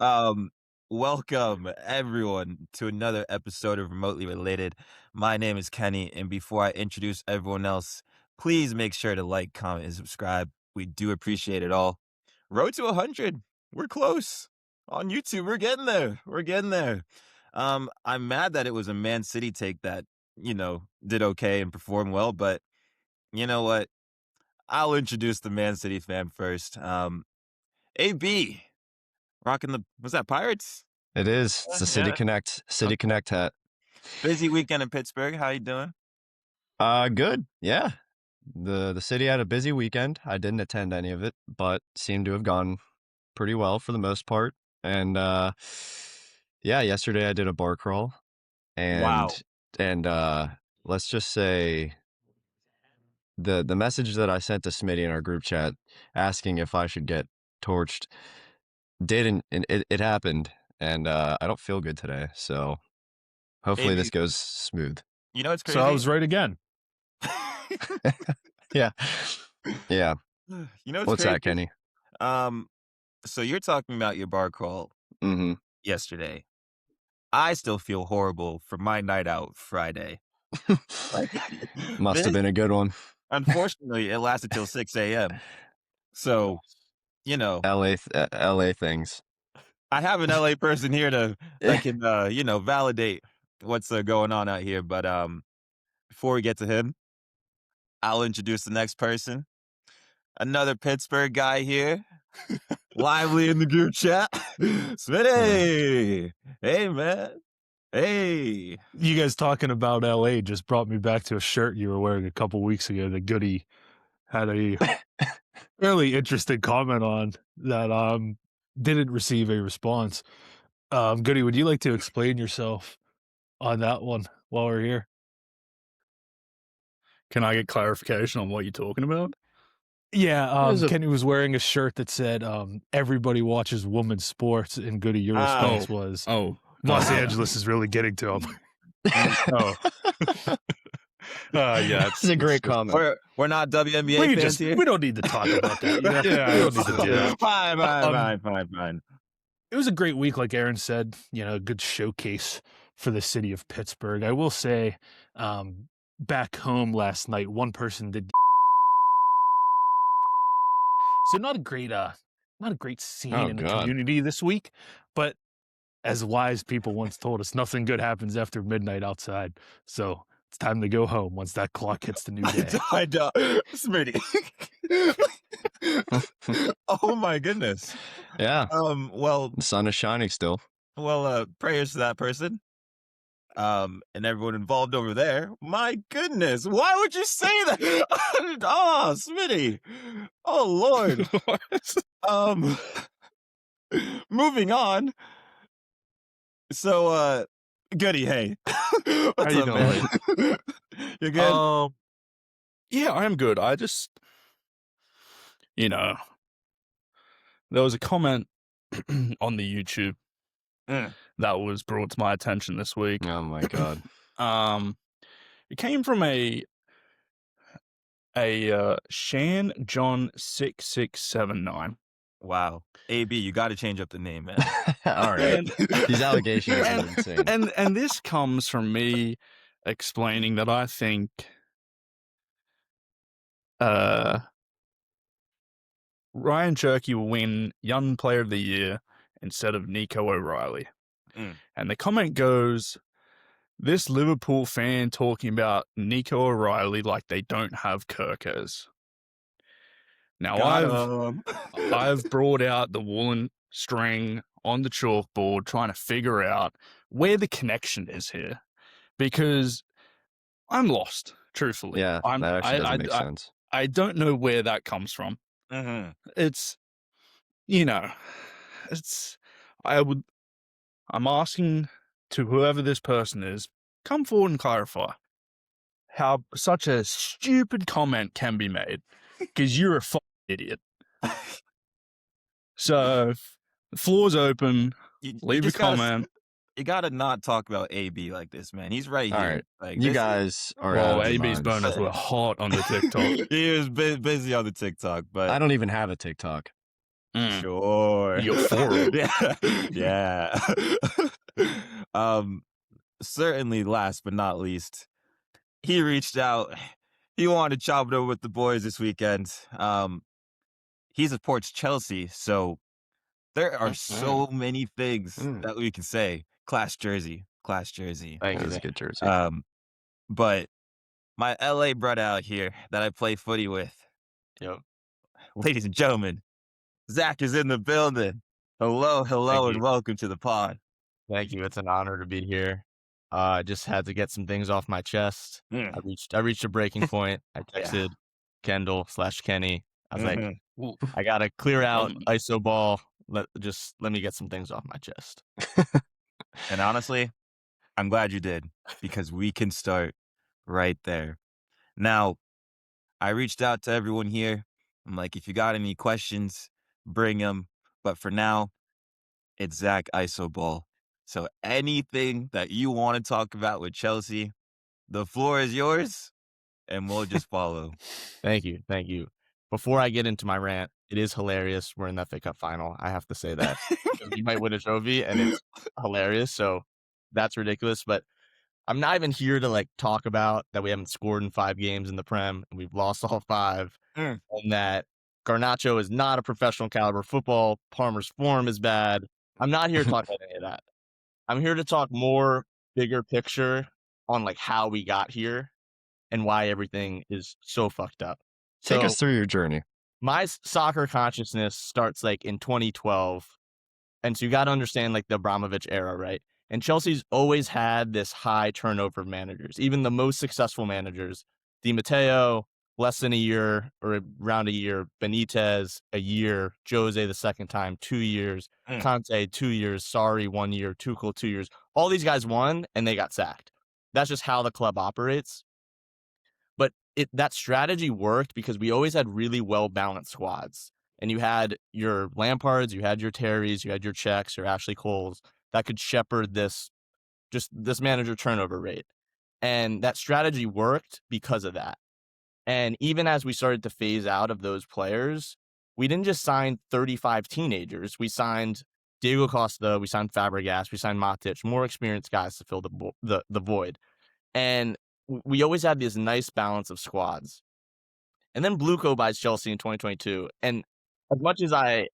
Um, Welcome everyone to another episode of Remotely Related. My name is Kenny, and before I introduce everyone else, please make sure to like, comment, and subscribe. We do appreciate it all. Road to 100. We're close. On YouTube, we're getting there. We're getting there. I'm mad that it was a Man City take that, did okay and performed well, but you know what? I'll introduce the Man City fan first. AB. Rocking was that Pirates? It is. It's the City Yeah. Connect, Okay. Connect hat. Busy weekend in Pittsburgh. How you doing? Good. Yeah. The city had a busy weekend. I didn't attend any of it, but seemed to have gone pretty well for the most part. And yeah, yesterday I did a bar crawl, Wow. and let's just say the message that I sent to Smitty in our group chat asking if I should get torched didn't, and it happened, and I don't feel good today, so hopefully AB, this goes smooth. you know what's crazy? So I was right again. Yeah. Yeah. You know What's that, Kenny? So you're talking about your bar crawl Mm-hmm. yesterday. I still feel horrible for my night out Friday. Must have been a good one. Unfortunately, it lasted till 6 a.m. So, LA things. I have an LA person here that can, validate what's going on out here. But before we get to him, I'll introduce the next person. Another Pittsburgh guy here, lively in the group chat. Smitty, hey man, hey. You guys talking about LA just brought me back to a shirt you were wearing a couple weeks ago that Goody had a fairly interesting comment on that didn't receive a response. Goody, would you like to explain yourself on that one while we're here? Can I get clarification on what you're talking about? Yeah, Kenny was wearing a shirt that said everybody watches women's sports, and Goody, your response was Los Angeles is really getting to him. Yeah, this is a great comment. We're not WNBA fans here. We don't need to talk about that. Yeah, we don't need to do that. Fine. It was a great week, like Aaron said. A good showcase for the city of Pittsburgh. I will say, back home last night, one person did. So not a great scene in the community this week, but as wise people once told us, nothing good happens after midnight outside. So it's time to go home once that clock hits the new day. I know. Smitty. Oh my goodness. Yeah. Well, the sun is shining still. Well, prayers to that person. And everyone involved over there. My goodness, why would you say that? Oh, Smitty. Oh Lord. Moving on. So, Goody, hey. What's How you up, doing? man? You good? Yeah, I am good. I just, there was a comment on the YouTube that was brought to my attention this week. Oh my God. It came from a Shan John 6679. Wow. AB, you got to change up the name, man. All right. These allegations are insane. And this comes from me explaining that I think Ryan Cherky will win Young Player of the Year instead of Nico O'Reilly. And the comment goes, this Liverpool fan talking about Nico O'Reilly like they don't have Kirkers. Now, I've brought out the woolen string on the chalkboard trying to figure out where the connection is here, because I'm lost, truthfully. Yeah, that actually doesn't make sense. I don't know where that comes from. Mm-hmm. I'm asking to whoever this person is, come forward and clarify how such a stupid comment can be made, because you're a fucking idiot. So, the floor's open. Leave a comment. You gotta not talk about AB like this, man. He's right here. All right. Like, you guys are Well, AB's bonus were hot on the TikTok. He was busy on the TikTok, but I don't even have a TikTok. Sure. Euphoric. Yeah. Certainly last but not least, he reached out. He wanted to chop it over with the boys this weekend. He supports Chelsea, so there are so many things that we can say. Class jersey. Thank It you. was A good jersey. But my LA brother out here that I play footy with, Yep. ladies and gentlemen, Zach is in the building. Hello, and welcome to the pod. Thank you. It's an honor to be here. I just had to get some things off my chest. I reached a breaking point. I texted Kendall/Kenny. I was like, I gotta clear out ISO ball. Let me get some things off my chest. And honestly, I'm glad you did, because we can start right there. Now, I reached out to everyone here. I'm like, if you got any questions, bring them. But for now, it's Zach ISO ball. So anything that you want to talk about with Chelsea, the floor is yours, and we'll just follow. Thank you. Before I get into my rant, it is hilarious. We're in the FA Cup final. I have to say that. You might win a trophy, and it's hilarious. So that's ridiculous. But I'm not even here to like talk about that we haven't scored in 5 games in the Prem and we've lost all 5, and that Garnacho is not a professional caliber football. Palmer's form is bad. I'm not here to talk about any of that. I'm here to talk more bigger picture on like how we got here and why everything is so fucked up. Take So us through your journey. my soccer consciousness starts like in 2012. And so you got to understand like the Abramovich era, right? And Chelsea's always had this high turnover of managers. Even the most successful managers, Di Matteo, less than a year or around a year, Benitez, a year, Jose the second time, 2 years, Conte, 2 years, Sarri, 1 year, Tuchel, 2 years. All these guys won and they got sacked. That's just how the club operates. But that strategy worked because we always had really well-balanced squads. And you had your Lampards, you had your Terrys, you had your Czechs, your Ashley Coles that could shepherd this manager turnover rate. And that strategy worked because of that. And even as we started to phase out of those players, we didn't just sign 35 teenagers. We signed Diego Costa, we signed Fabregas, we signed Matic, more experienced guys to fill the void. And we always had this nice balance of squads. And then Bluco buys Chelsea in 2022. And as much as I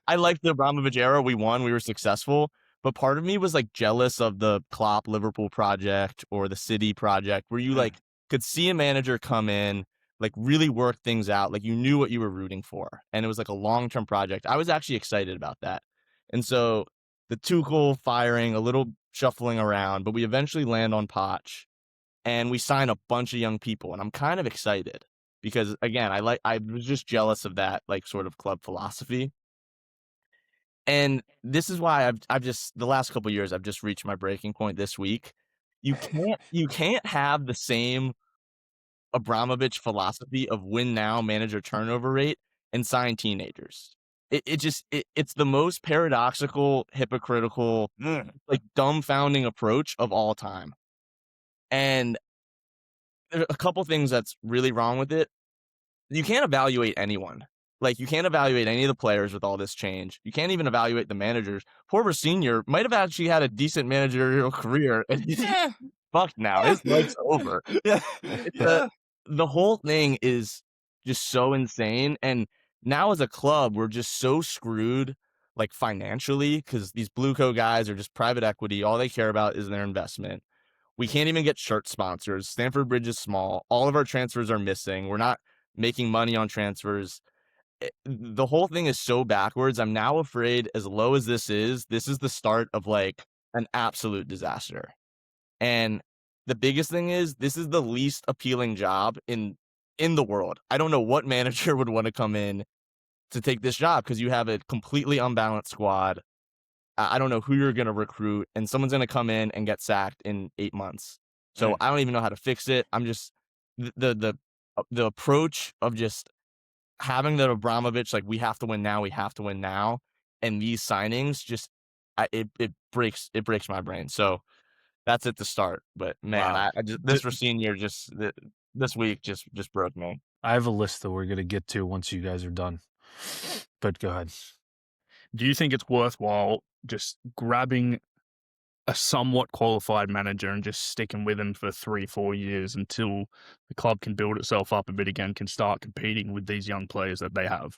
liked the Abramovich era, we won, we were successful. But part of me was like jealous of the Klopp Liverpool project or the City project, where you like could see a manager come in, like really work things out, like you knew what you were rooting for, and it was like a long-term project. I was actually excited about that. And so the Tuchel firing, a little shuffling around, but we eventually land on Poch, and we sign a bunch of young people, and I'm kind of excited because again, I was just jealous of that like sort of club philosophy. And this is why I've just the last couple of years I've just reached my breaking point this week. You can't have the same Abramovich philosophy of win now, manager turnover rate, and sign teenagers. It's the most paradoxical, hypocritical, like dumbfounding approach of all time. And there are a couple things that's really wrong with it. You can't evaluate anyone. Like, you can't evaluate any of the players with all this change. You can't even evaluate the managers. Porter Sr. might have actually had a decent managerial career, and he's fucked now. His life's over. The whole thing is just so insane. And now as a club, we're just so screwed, like financially, because these Bluco guys are just private equity. All they care about is their investment. We can't even get shirt sponsors. Stamford Bridge is small. All of our transfers are missing. We're not making money on transfers. The whole thing is so backwards. I'm now afraid, as low as this is the start of like an absolute disaster. And the biggest thing is this is the least appealing job in the world. I don't know what manager would want to come in to take this job because you have a completely unbalanced squad. I don't know who you're going to recruit, and someone's going to come in and get sacked in 8 months. So I don't even know how to fix it. I'm just the approach of just having the Abramovich, like, we have to win now, and these signings just it breaks my brain. So that's at the start. But man, Wow. I just this Racine year this week just broke me. I have a list that we're going to get to once you guys are done. But go ahead. Do you think it's worthwhile just grabbing a somewhat qualified manager and just sticking with him for 3-4 years until the club can build itself up a bit again, can start competing with these young players that they have?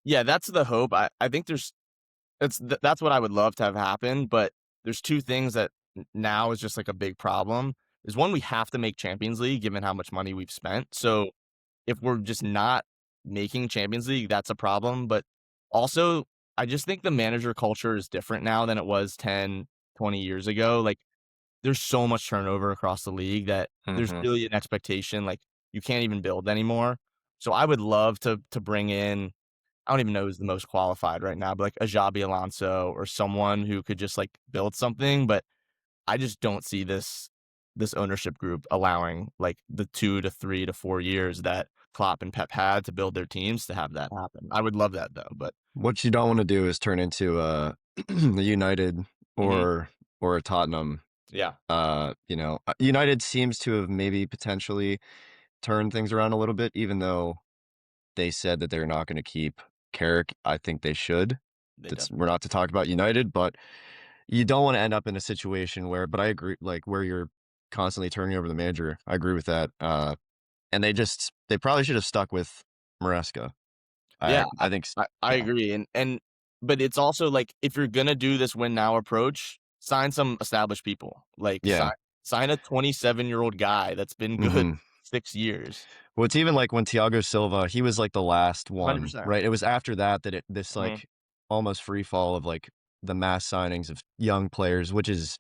Yeah, that's the hope. I think that's what I would love to have happen. But there's two things that now is just like a big problem. Is one, we have to make Champions League given how much money we've spent. So if we're just not making Champions League, that's a problem. But also, I just think the manager culture is different now than it was 10, 20 years ago. Like, there's so much turnover across the league that there's really an expectation, like, you can't even build anymore. So I would love to bring in, I don't even know who's the most qualified right now, but like a Xabi Alonso or someone who could just like build something. But I just don't see this ownership group allowing like the 2 to 3 to 4 years that Klopp and Pep had to build their teams to have that happen. I would love that though, but What you don't want to do is turn into a United or a Tottenham. yeah, United seems to have maybe potentially turned things around a little bit, even though they said that they're not going to keep Carrick. I think they should. We're not to talk about United, but you don't want to end up in a situation where, but I agree, like where you're constantly turning over the manager. I agree with that. And they probably should have stuck with Maresca. yeah, I think I agree. But it's also like, if you're gonna do this win now approach, sign some established people. Like, sign a 27-year-old guy that's been good 6 years. Well, it's even like when Thiago Silva, he was like the last one, 100%. right? It was after that this like almost free fall of like the mass signings of young players, which is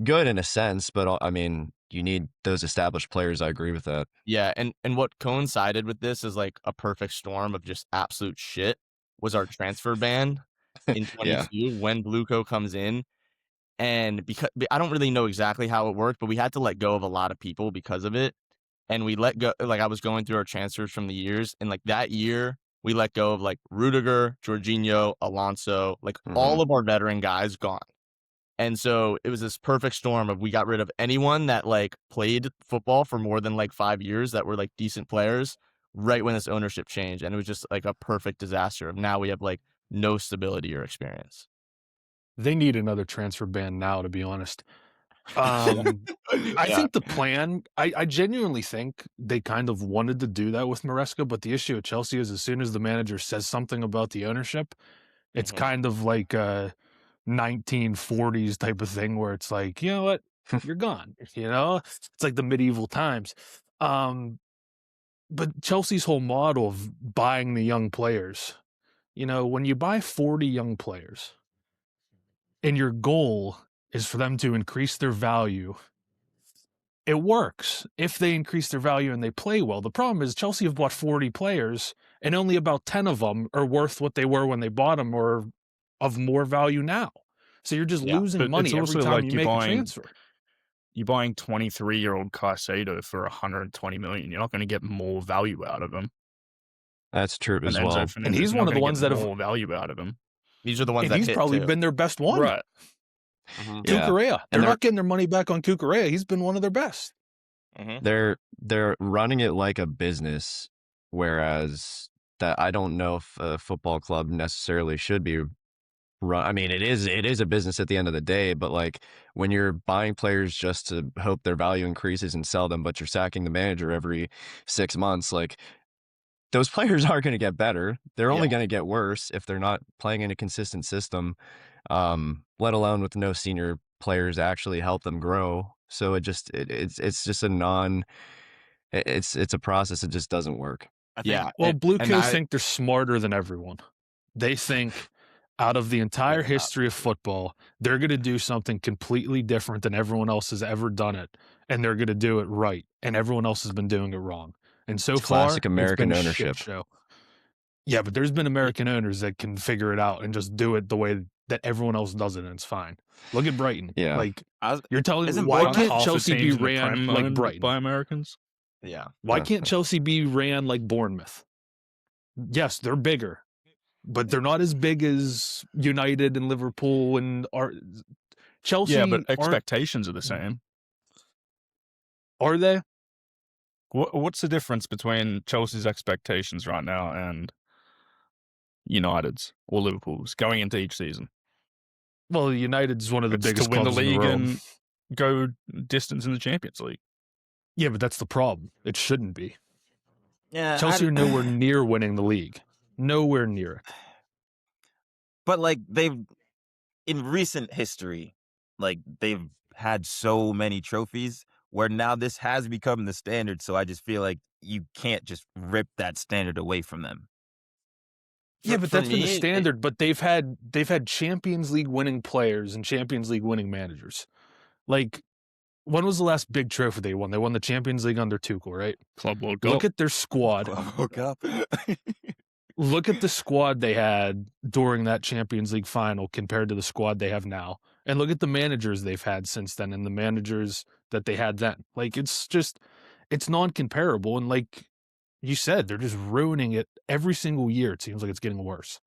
good in a sense, but I mean, you need those established players. I agree with that. Yeah, and what coincided with this is like a perfect storm of just absolute shit was our transfer ban in 22 when Bluco comes in. And because I don't really know exactly how it worked, but we had to let go of a lot of people because of it. And we let go, like, I was going through our transfers from the years, and like that year we let go of like Rudiger, Jorginho, Alonso, like all of our veteran guys gone. And so it was this perfect storm of, we got rid of anyone that like played football for more than like 5 years that were like decent players right when this ownership changed. And it was just like a perfect disaster of, now we have like no stability or experience. They need another transfer ban now, to be honest. I think the plan, I genuinely think they kind of wanted to do that with Maresca, but the issue at Chelsea is, as soon as the manager says something about the ownership, it's kind of like a 1940s type of thing where it's like, you know what, you're gone. It's like the medieval times. But Chelsea's whole model of buying the young players, when you buy 40 young players and your goal is for them to increase their value, it works if they increase their value and they play well. The problem is Chelsea have bought 40 players and only about 10 of them are worth what they were when they bought them, or of more value now. So you're just losing money every time you make a transfer. You're buying 23-year-old Caicedo for 120 million. You're not going to get more value out of him. That's true as well. And he's one of the ones that have more value out of him. These are the ones that he's probably been their best one. Right. Cucurella. They're not getting their money back on Cucurella. He's been one of their best. They're running it like a business, whereas that I don't know if a football club necessarily should be run. I mean, it is a business at the end of the day, but like when you're buying players just to hope their value increases and sell them, but you're sacking the manager every 6 months, like those players aren't going to get better. They're only going to get worse if they're not playing in a consistent system, let alone with no senior players to actually help them grow. So it's just it's a process that just doesn't work. Well, Bluecoats think they're smarter than everyone. They think out of the entire history of football, they're going to do something completely different than everyone else has ever done it, and they're going to do it right, and everyone else has been doing it wrong. And so it's far, classic American it's been ownership. A shit show. Yeah, but there's been American owners that can figure it out and just do it the way that everyone else does it, and it's fine. Look at Brighton. Yeah, like you're telling me, why can't Chelsea be ran like Brighton by Americans? Yeah. Why can't Chelsea be ran like Bournemouth? Yes, they're bigger, but they're not as big as United and Liverpool and Chelsea. Yeah, but expectations are the same. Are they? What's the difference between Chelsea's expectations right now and United's or Liverpool's going into each season. Well, United's one of the It's biggest to win the clubs in the league world. and go distance in the Champions League. Yeah, but that's the problem. It shouldn't be. Yeah, Chelsea are nowhere near winning the league. Nowhere near it. But like they've in recent history, like they've had so many trophies where now this has become the standard. So I just feel like you can't just rip that standard away from them. Yeah, but that's been the me, standard. But they've had Champions League winning players and Champions League winning managers. Like, when was the last big trophy they won? They won the Champions League under Tuchel, right? Club World Cup. Look at their squad. Woke up. Look at the squad they had during that Champions League final compared to the squad they have now. And look at the managers they've had since then and the managers that they had then. Like, it's non-comparable. And like you said, they're just ruining it every single year. It seems like it's getting worse.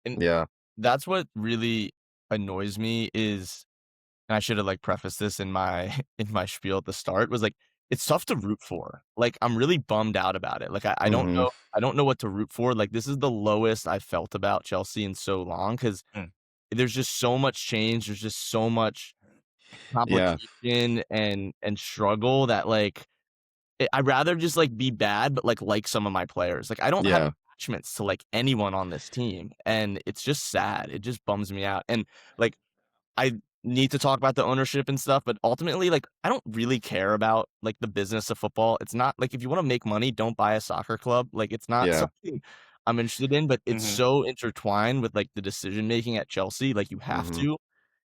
Yeah. That's what really annoys me is, and I should have like prefaced this in my spiel at the start, was like, it's tough to root for. Like, I'm really bummed out about it. Like, I don't know. I don't know what to root for. Like, this is the lowest I've felt about Chelsea in so long because there's just so much change. There's just so much complication and struggle that like I'd rather just like be bad, but like some of my players. Like, I don't have attachments to like anyone on this team, and it's just sad. It just bums me out. And like, I need to talk about the ownership and stuff, but ultimately, like, I don't really care about like the business of football. It's not like, if you want to make money, don't buy a soccer club. Like, it's not something I'm interested in, but it's so intertwined with like the decision making at Chelsea. Like, you have to,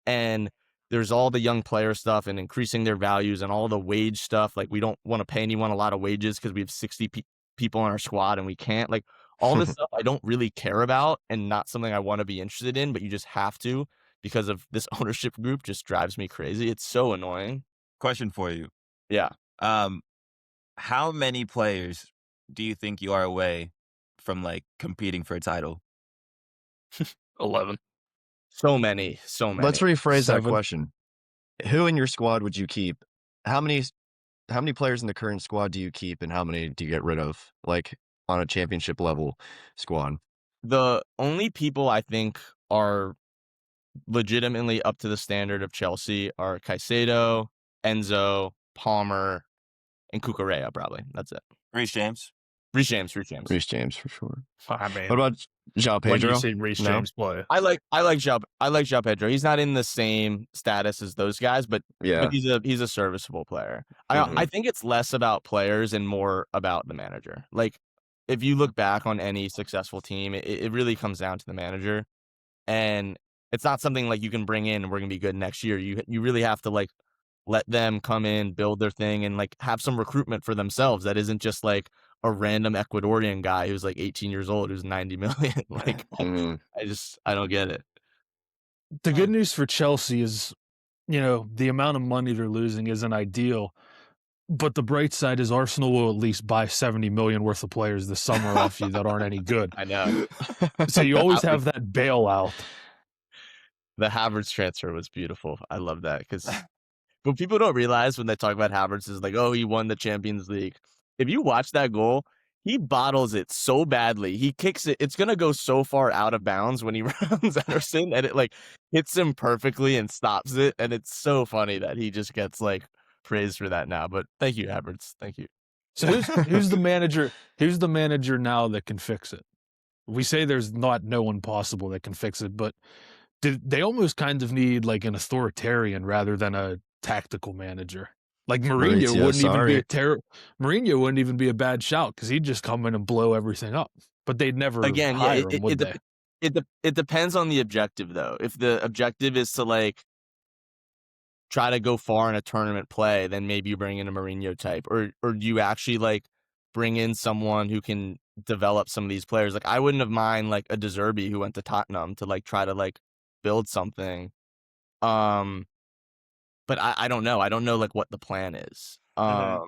and there's all the young player stuff and increasing their values and all the wage stuff. Like, we don't want to pay anyone a lot of wages because we have 60 people on our squad and we can't. Like, all this stuff I don't really care about and not something I want to be interested in, but you just have to, because of this ownership group just drives me crazy. It's so annoying. Question for you. Yeah. How many players do you think you are away from like competing for a title? 11. So many. Let's rephrase that 7. question. Who in your squad would you keep? How many players in the current squad do you keep, and how many do you get rid of? Like, on a championship level squad. The only people I think are legitimately up to the standard of Chelsea are Caicedo, Enzo, Palmer, and Cucurella, probably. That's it. Reece James. Reece James for sure. I mean, What about João when Pedro? you see Reece James play, I like João Pedro. He's not in the same status as those guys, but he's a serviceable player. I think it's less about players and more about the manager. Like, if you look back on any successful team, it really comes down to the manager, and it's not something like you can bring in and we're gonna be good next year. You really have to like let them come in, build their thing, and like have some recruitment for themselves. That isn't just like a random Ecuadorian guy who's like 18 years old who's 90 million. Like, I don't get it. The good news for Chelsea is, the amount of money they're losing isn't ideal. But the bright side is Arsenal will at least buy 70 million worth of players this summer off you that aren't any good. I know. So you always have that bailout. The Havertz transfer was beautiful. I love that because what people don't realize when they talk about Havertz is like, oh, he won the Champions League. If you watch that goal, he bottles it so badly. He kicks it. It's going to go so far out of bounds when he runs Ederson, and it like hits him perfectly and stops it. And it's so funny that he just gets like praised for that now. But thank you, Havertz. Thank you. So who's the manager? Who's the manager now that can fix it? We say there's no one possible that can fix it, but they almost kind of need like an authoritarian rather than a tactical manager. Like Mourinho wouldn't even be a bad shout because he'd just come in and blow everything up. But they'd never hire him, would they? It depends on the objective, though. If the objective is to like try to go far in a tournament play, then maybe you bring in a Mourinho type, or do you actually like bring in someone who can develop some of these players? Like, I wouldn't have mind like a De Zerbi who went to Tottenham to like try to like build something. But I don't know. I don't know like what the plan is. I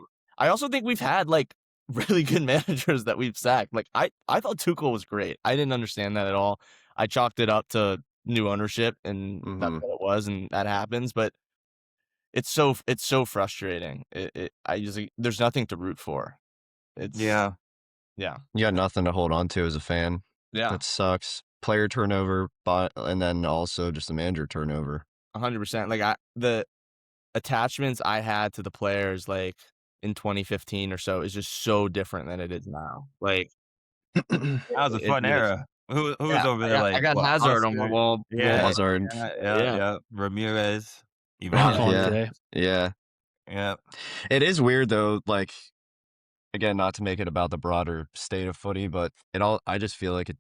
also think we've had like really good managers that we've sacked. Like, I thought Tuchel was great. I didn't understand that at all. I chalked it up to new ownership, and that's what it was, and that happens. But it's so frustrating. There's nothing to root for. You got nothing to hold on to as a fan. Yeah, That sucks. Player turnover, and then also just the manager turnover. 100%. Like the attachments I had to the players like in 2015 or so is just so different than it is now. Like That was a it fun is. era. Who was Yeah, over I there? got I Like got what? Hazard on my Oscar? wall Yeah, one. Hazard. Yeah. Ramirez, Conte. Ivana. Yeah. Yeah. It is weird though, like, again, not to make it about the broader state of footy, but I just feel like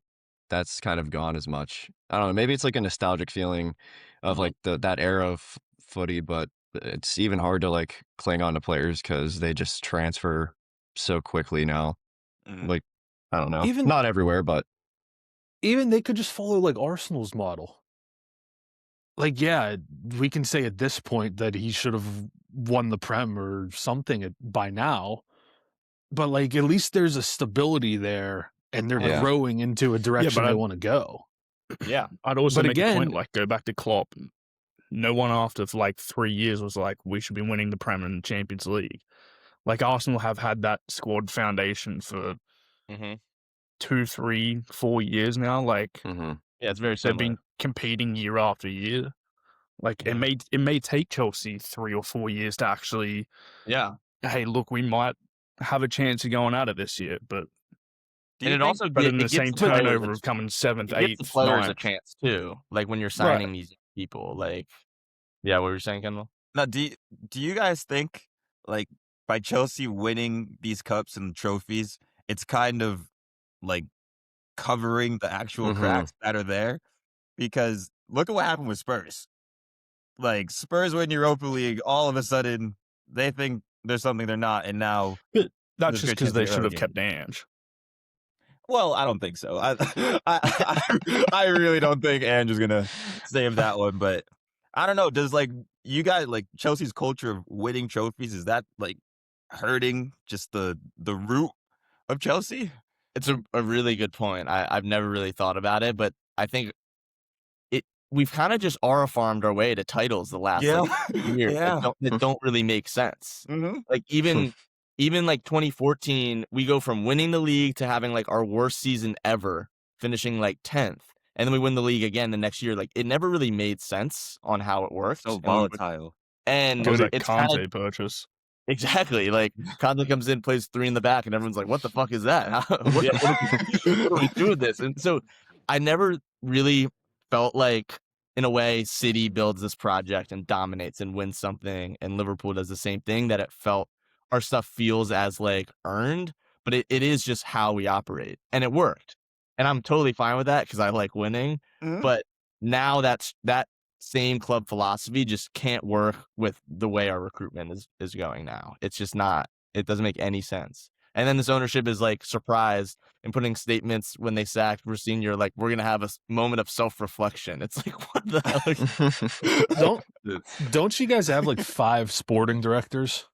that's kind of gone as much. I don't know, maybe it's like a nostalgic feeling of like that era of footy, but it's even hard to like cling on to players because they just transfer so quickly now. Mhm. Like, I don't know, Even not everywhere, but even they could just follow like Arsenal's model. Like, yeah, we can say at this point that he should have won the Prem or something by now, but like at least there's a stability there, and they're Yeah. growing into a direction but they want to go. Yeah. I'd also But make a again- point, like, go back to Klopp. No one after like 3 years was like, we should be winning the Prem and Champions League. Like, Arsenal have had that squad foundation for Mhm. 2, 3, 4 years now. Like, Mhm. Yeah, it's very they've similar. been competing year after year. Like, Mhm. it may take Chelsea 3 or 4 years to actually, Yeah. hey, look, we might have a chance of going at it this year, but Do And you it think? also in the gives same the players turnover of coming 7th, it gives the 8th, players a 9th. chance too. Like when you're signing these people, like yeah, what were you saying, Kendall? Now, do you guys think like by Chelsea winning these cups and trophies, it's kind of like covering the actual Mhm. cracks that are there? Because look at what happened with Spurs. Like Spurs win Europa League, all of a sudden they think there's something they're not, and now That's there's a just good because chance they they're should have relegated. kept Ange. Well, I don't think so. I really don't think Andrew's gonna save that one, but I don't know. Does like you guys like Chelsea's culture of winning trophies, is that like hurting just the root of Chelsea? It's a really good point. I've never really thought about it, but I think we've kind of just aura farmed our way to titles the last Yeah. like years Yeah. that don't really make sense. Mm-hmm. Like even like 2014, we go from winning the league to having like our worst season ever, finishing like 10th. And then we win the league again the next year. Like it never really made sense on how it worked. So And volatile. And It was that it's kind Conte of purchase. exactly like Conte comes in, plays 3 in the back, and everyone's like, "What the fuck is that? What do we do with this?" And so I never really felt like, in a way, City builds this project and dominates and wins something, and Liverpool does the same thing. That it felt our stuff feels as like earned, but it is just how we operate, and it worked, and I'm totally fine with that because I like winning. Mhm. But now that same club philosophy just can't work with the way our recruitment is going now. It's just not. It doesn't make any sense. And then this ownership is like surprised and putting statements when they sacked Senior, like, we're gonna have a moment of self-reflection. It's like, what the hell? Don't you guys have like 5 sporting directors?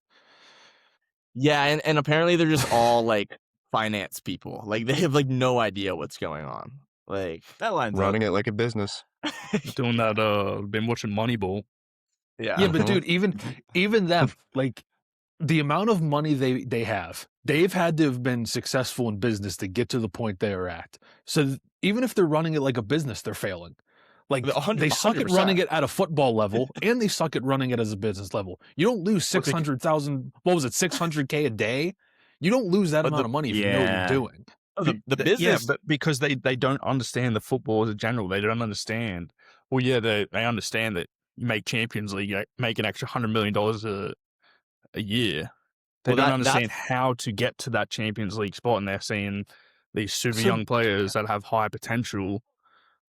Yeah, and apparently they're just all like finance people. Like they have like no idea what's going on. Like That lines Running up. it like a business. Doing that, been watching Moneyball. yeah. Yeah, but dude, even them, like the amount of money they've had to have been successful in business to get to the point they are at. So even if they're running it like a business, they're failing. Like 100%. they suck at running it at a football level, and they suck at running it as a business level. You don't lose 600,000. What was it, 600K a day? You don't lose that amount of money if you know what you're doing. Oh, the business. Yeah, but because they don't understand the football as a general. They don't understand. Well, yeah, they understand that you make Champions League, you make an extra $100 million a year. They Well, don't that's- understand how to get to that Champions League spot, and they're seeing these super young players that have high potential,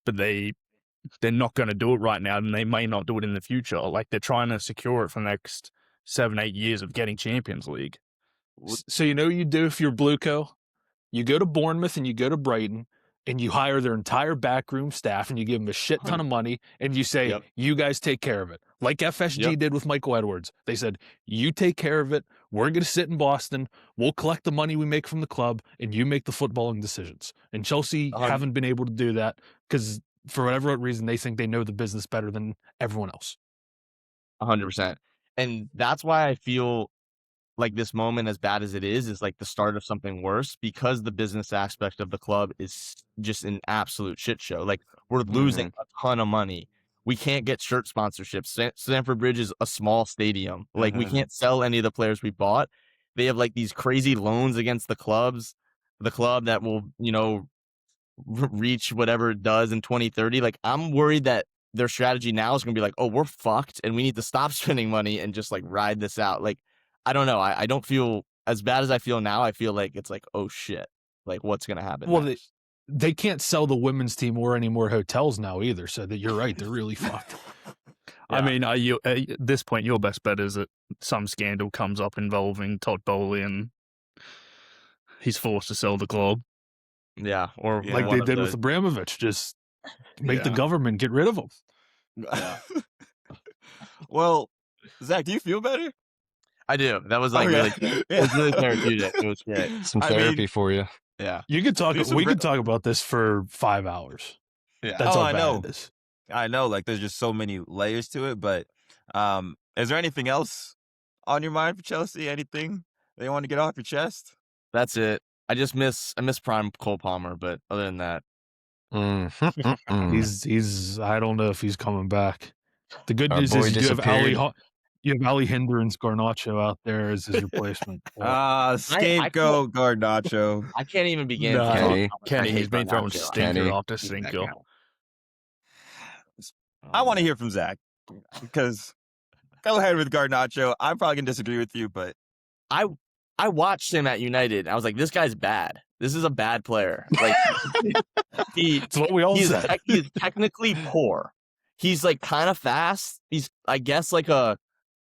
but they're not going to do it right now, and they may not do it in the future. Like they're trying to secure it for the next 7-8 years of getting Champions League. So you know what you do if you're Blueco? You go to Bournemouth and you go to Brighton and you hire their entire backroom staff and you give them a shit ton of money and you say, Yep. you guys take care of it. Like FSG did with Michael Edwards. They said, you take care of it. We're going to sit in Boston. We'll collect the money we make from the club and you make the footballing decisions. And Chelsea haven't been able to do that because for whatever reason, they think they know the business better than everyone else. 100%. And that's why I feel like this moment, as bad as it is like the start of something worse, because the business aspect of the club is just an absolute shit show. Like, we're losing a ton of money. We can't get shirt sponsorships. Stamford Bridge is a small stadium. Like, we can't sell any of the players we bought. They have like these crazy loans against the club that will, reach whatever it does in 2030. Like, I'm worried that their strategy now is going to be like, oh, we're fucked and we need to stop spending money and just like ride this out. Like, I don't know. I don't feel as bad as I feel now. I feel like it's like, oh shit, like what's going to happen next? They can't sell the women's team or any more hotels now either. So that you're right. They're really fucked. Yeah. I mean, at this point, your best bet is that some scandal comes up involving Todd Bowley and he's forced to sell the club. Yeah, or like they did with Abramovich, just make the government get rid of them. Yeah. Well, Zach, do you feel better? I do. That was like really, it was really therapeutic. It was great. Some therapy for you. Yeah, you could talk. We could talk about this for 5 hours. Yeah, that's how bad it is. I know. Like, there's just so many layers to it. But is there anything else on your mind for Chelsea? Anything they want to get off your chest? That's it. I miss Prime Cole Palmer, but other than that, he's. I don't know if he's coming back. The good news is you have Ali Hindrance Garnacho out there as his replacement. Scapegoat Garnacho. I can't even begin. Kenny, he's been throwing stinker after stinker. I want to hear from Zach, because go ahead with Garnacho. I'm probably gonna disagree with you, but I watched him at United. I was like, this guy's bad. This is a bad player. Like, it's what we all said. He's technically poor. He's like kind of fast. He's, I guess, like a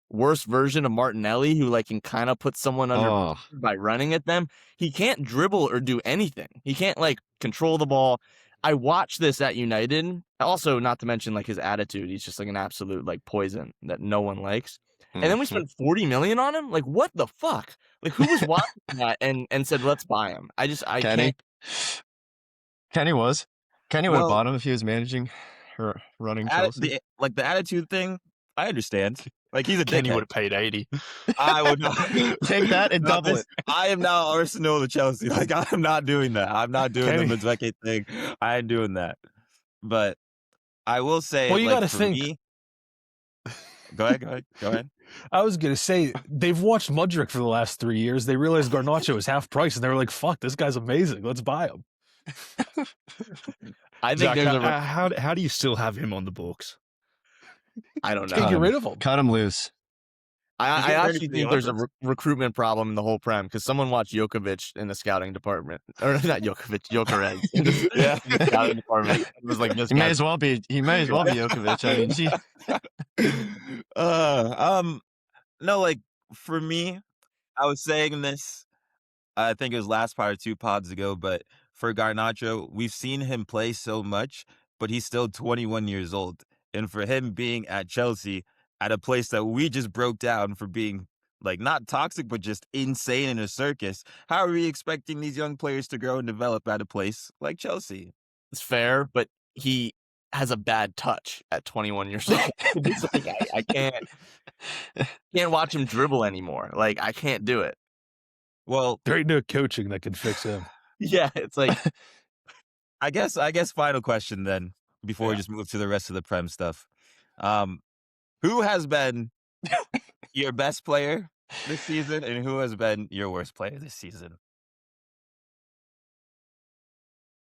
worse version of Martinelli, who like can kind of put someone under by running at them. He can't dribble or do anything. He can't like control the ball. I watched this at United. Also, not to mention like his attitude. He's just like an absolute like poison that no one likes. And then we spent $40 million on him. Like, what the fuck? Like, who was watching that and said, let's buy him? I can't. Kenny would have bought him if he was managing or running Chelsea. The attitude thing, I understand. Like, he's a dickhead. Kenny would have paid 80. I would not take that and double it. I am now Arsenal to Chelsea. Like, I'm not doing that. I'm not doing the Benzema thing. I ain't doing that. But I will say, well, you like, got to think. Me, Go ahead. I was going to say, they've watched Mudryk for the last 3 years. They realized Garnacho was half price, and they were like, fuck, this guy's amazing. Let's buy him. I think Zach, how do you still have him on the books? I don't know. Get rid of him. Cut him loose. I actually think there's a recruitment problem in the whole Prem, because someone watched Jokovic in the scouting department, or not Jokovic, Gyökeres. Yeah, in the scouting department. It was like, he may as well be Jokovic. I mean, no, like, for me, I was saying this. I think it was last pod or 2 pods ago, but for Garnacho, we've seen him play so much, but he's still 21 years old, and for him being at Chelsea, at a place that we just broke down for being, like, not toxic, but just insane in a circus, how are we expecting these young players to grow and develop at a place like Chelsea? It's fair, but he has a bad touch at 21 years old. I can't watch him dribble anymore. Like, I can't do it. Well, there ain't no coaching that can fix him. Yeah, it's like, I guess final question then, before we just move to the rest of the Prem stuff. Who has been your best player this season, and who has been your worst player this season?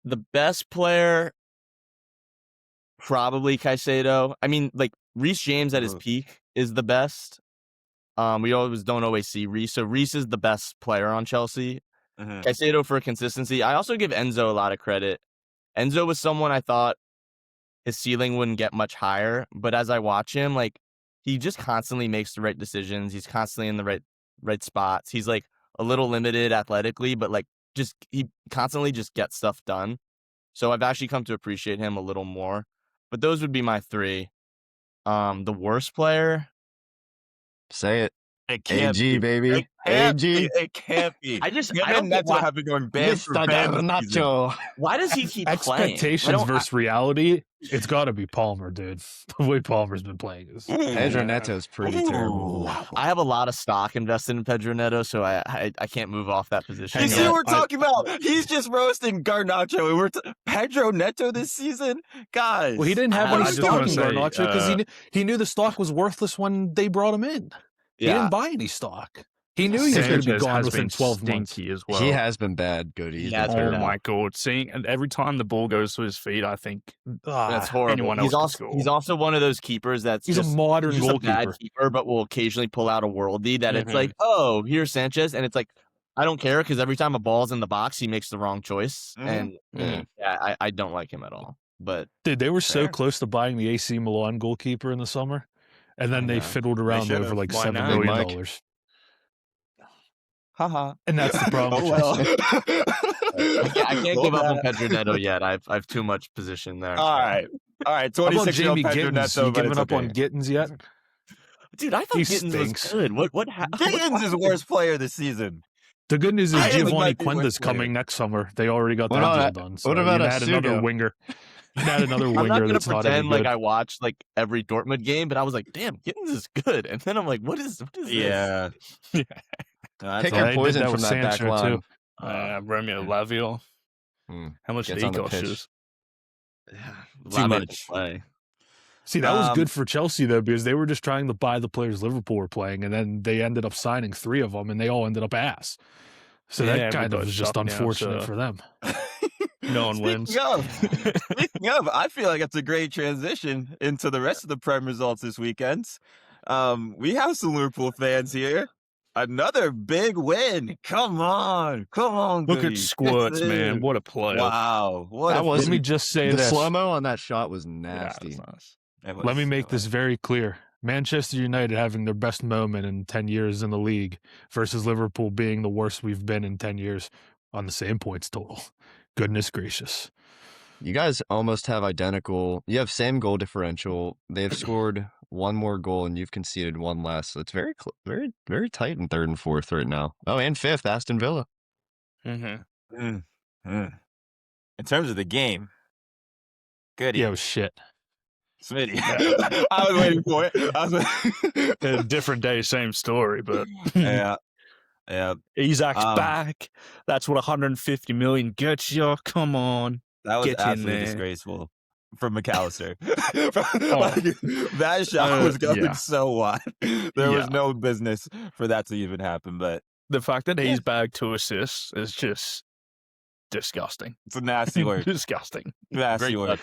The best player, probably Caicedo. I mean, like, Reece James at his peak is the best. We don't always see Reece. So Reece is the best player on Chelsea. Caicedo for consistency. I also give Enzo a lot of credit. Enzo was someone I thought his ceiling wouldn't get much higher, but as I watch him, like, he just constantly makes the right decisions. He's constantly in the right spots. He's like a little limited athletically, but like he constantly just gets stuff done. So I've actually come to appreciate him a little more. But those would be my 3. The worst player? Say it. It can't AG, be. baby. It can't be. I don't that's what have been going bad for Garnacho. Why does he keep expectations playing? versus reality? It's got to be Palmer, dude. The way Palmer's been playing is Pedro Neto's pretty terrible. I have a lot of stock invested in Pedro Neto, so I can't move off that position. You Hang see on. what we're talking about? He's just roasting Garnacho, and we're Pedro Neto this season, guys. Well, he didn't have any I just stock wanna in say, Garnacho because he knew the stock was worthless when they brought him in. He Yeah. didn't buy any stock. He knew he was going to be Sanchez gone has within been 12 months. stinky as well. He has been bad, Goody. He's He has been been Oh terrible. my god! and every time the ball goes to his feet, I think That's horrible. anyone else could He's score. also one of those keepers that's He's just, a modern he's just a bad goalkeeper. keeper, but will occasionally pull out a worldie that it's Mhm. like, oh, here's Sanchez, and it's like, I don't care because every time a ball's in the box, he makes the wrong choice, and Yeah. I don't like him at all. But Dude, they were so Fair. close to buying the AC Milan goalkeeper in the summer, and then they know. fiddled around should've. over like Why $7 not? million. Mike. haha. And that's the problem. Oh, with Chelsea. well. I can't give up on Pedro Neto yet. I've too much position there. All right. How about 26-year-old Jamie Pedro Gittins? Neto, You but giving it's up on okay. Gittins yet? Dude, I thought He Gittins stinks. was good. What happened? Gittins is worst player this season. The good news is I think he Giovanni might be Quinda's worst player. coming next summer. They already got What that about- deal done. what about you add another Asugo? winger. You add another I'm not winger gonna that's not any pretend like good. I watched like every Dortmund game, but I was like, damn, Gittins is good. And then I'm like, what is this? Yeah. Yeah. No, Pick that's Yeah, your they did poison that from with that back Sancho, line. too. Romeo Lavio. Hmm. How much did Gets he on the cost pitch. us? Too much. Play. See, that was Um, good for Chelsea, though, because they were just trying to buy the players Liverpool were playing, and then they ended up signing 3 of them, and they all ended up ass. So Yeah, that we kind of got was just shut now, unfortunate so- for them. No one wins. Speaking of, I feel like it's a great transition into the rest of the Prem results this weekend. We have some Liverpool fans here. Another big win. Come on. Look at Goody. Squirts, Get man. in. What a player. Wow. What That a was- Let me just say The this. slow-mo on that shot was Yeah, nasty. that's nice. It Let me was- make it this was. very clear. Manchester United having their best moment in 10 years in the league versus Liverpool being the worst we've been in 10 years on the same points total. Goodness gracious. You guys almost have identical. You have same goal differential. They've scored one more goal and you've conceded one less. So it's very, very, very tight in third and fourth right now. Oh, and fifth, Aston Villa. Mm-hmm. In terms of the game, Goody. Yeah, it was shit. Smitty. I was waiting for it. A different day, same story, but Yeah. Yeah. Isaac's Um, back. That's what 150 million gets you. Come on. That was Get in absolutely there. disgraceful from McAllister. Oh. That shot was going yeah. so wide. There was Yeah. no business for that to even happen, but The fact that he's bagged 2 assists is just disgusting. it's a nasty word. Disgusting. Nasty Great word.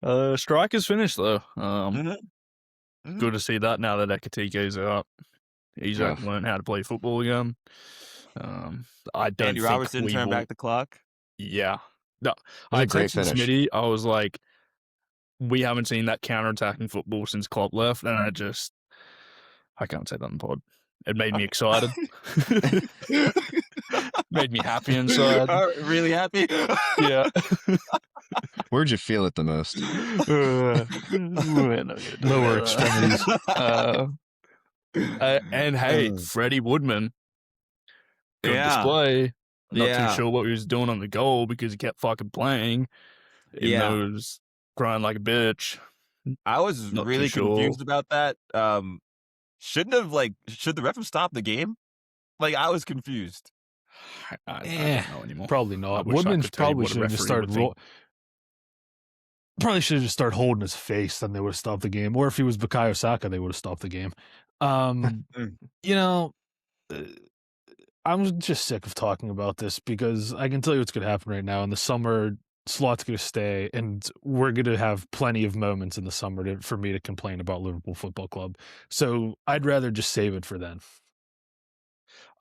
touch. Strikers finished though. Mhm. Good to see that now that Ekatike's out. Isaac Yeah. learned how to play football again. I don't Andy think Robertson we turned will- back the clock. Yeah. No, was I a great texted finish. Smitty. I was like, we haven't seen that counter-attacking football since Klopp left, and I can't say that on the pod. It made me excited. Made me happy inside. Really happy? Yeah. Where'd you feel it the most? Lower extremities. And hey, Freddie Woodman, good Yeah. display. Not Yeah. too sure what he was doing on the goal because he kept fucking playing. Even though he was crying like a bitch. I was Not too really sure. confused about that. Should the ref have stopped the game? Like, I was confused. I Eh, don't know anymore. Probably I not. wish I Woodman could tell you probably what a should have just referee would started. think. Probably should have just started holding his face, then they would have stopped the game. Or if he was Bukayo Saka, they would have stopped the game. You know, I'm just sick of talking about this because I can tell you what's going to happen right now. In the summer, Slot's going to stay, and we're going to have plenty of moments in the summer for me to complain about Liverpool Football Club. So I'd rather just save it for then.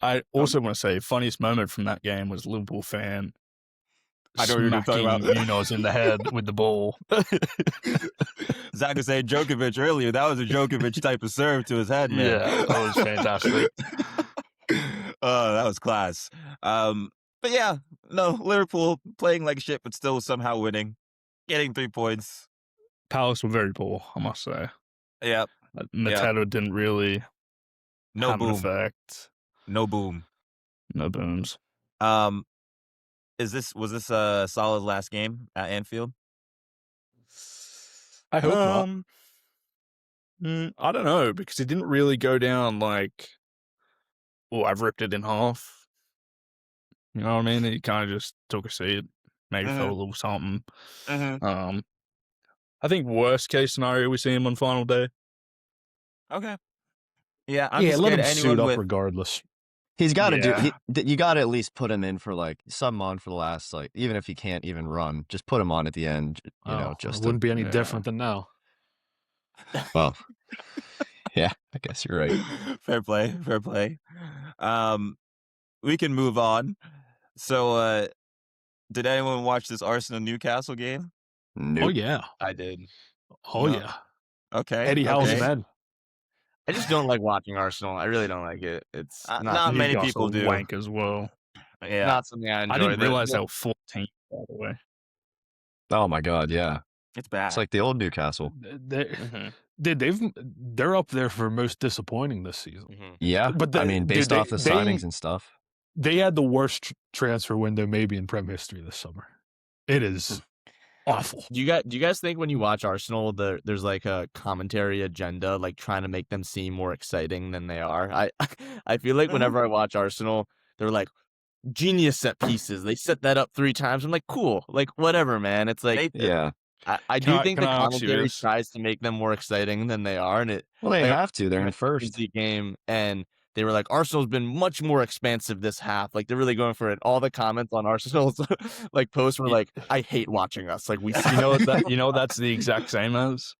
I also want to say, funniest moment from that game was Liverpool fan I know what you're talking smacking about. Munoz in the head with the ball. Zach was saying Djokovic earlier. That was a Djokovic type of serve to his head, man. Yeah, that was fantastic. Oh, that was class. But yeah, no, Liverpool playing like shit, but still somehow winning, getting 3 points. Palace were very poor, I must say. Yeah, Mateta didn't really no have an boom, effect. no boom. No booms. Was this a solid last game at Anfield? I hope not. I don't know, because it didn't really go down like, oh, I've ripped it in half. You know what I mean? He kind of just took a seat, maybe felt a little something. I think worst case scenario, we see him on final day. Okay. Yeah, I'm Yeah, just let scared him anyone suit up with regardless. He's got to Yeah. you got to at least put him in for like sub him on for the last, like, even if he can't even run, just put him on at the end. You know, Oh, just it wouldn't be any yeah. different than now. well, yeah, I guess you're right. Fair play, fair play. We can move on. So, did anyone watch this Arsenal Newcastle game? Nope. Oh yeah. I did. Oh No. yeah. Okay. Eddie Howe's okay. men. I just don't like watching Arsenal. I really don't like it. It's not many Newcastle people do. wank as well. Yeah. not something I enjoy. I didn't realize The- they were 14, by the way. Oh my God, yeah. It's bad. It's like the old Newcastle. They're up there for most disappointing this season. Yeah, But I mean, based off the they- signings and stuff. They had the worst transfer window maybe in Prem history this summer. It is awful. Do you guys think when you watch Arsenal, there's like a commentary agenda, like trying to make them seem more exciting than they are? I feel like whenever I watch Arsenal, they're like genius set pieces. They set that up 3 times. I'm like, cool, like whatever, man. It's like Yeah. I do think the can I ask you commentary this? tries to make them more exciting than they are, and it Well, they like, have to. They're in first. Champions League game, and they were like, Arsenal's been much more expansive this half. Like they're really going for it. All the comments on Arsenal's like posts were like, I hate watching us. Like we You know that's the exact same as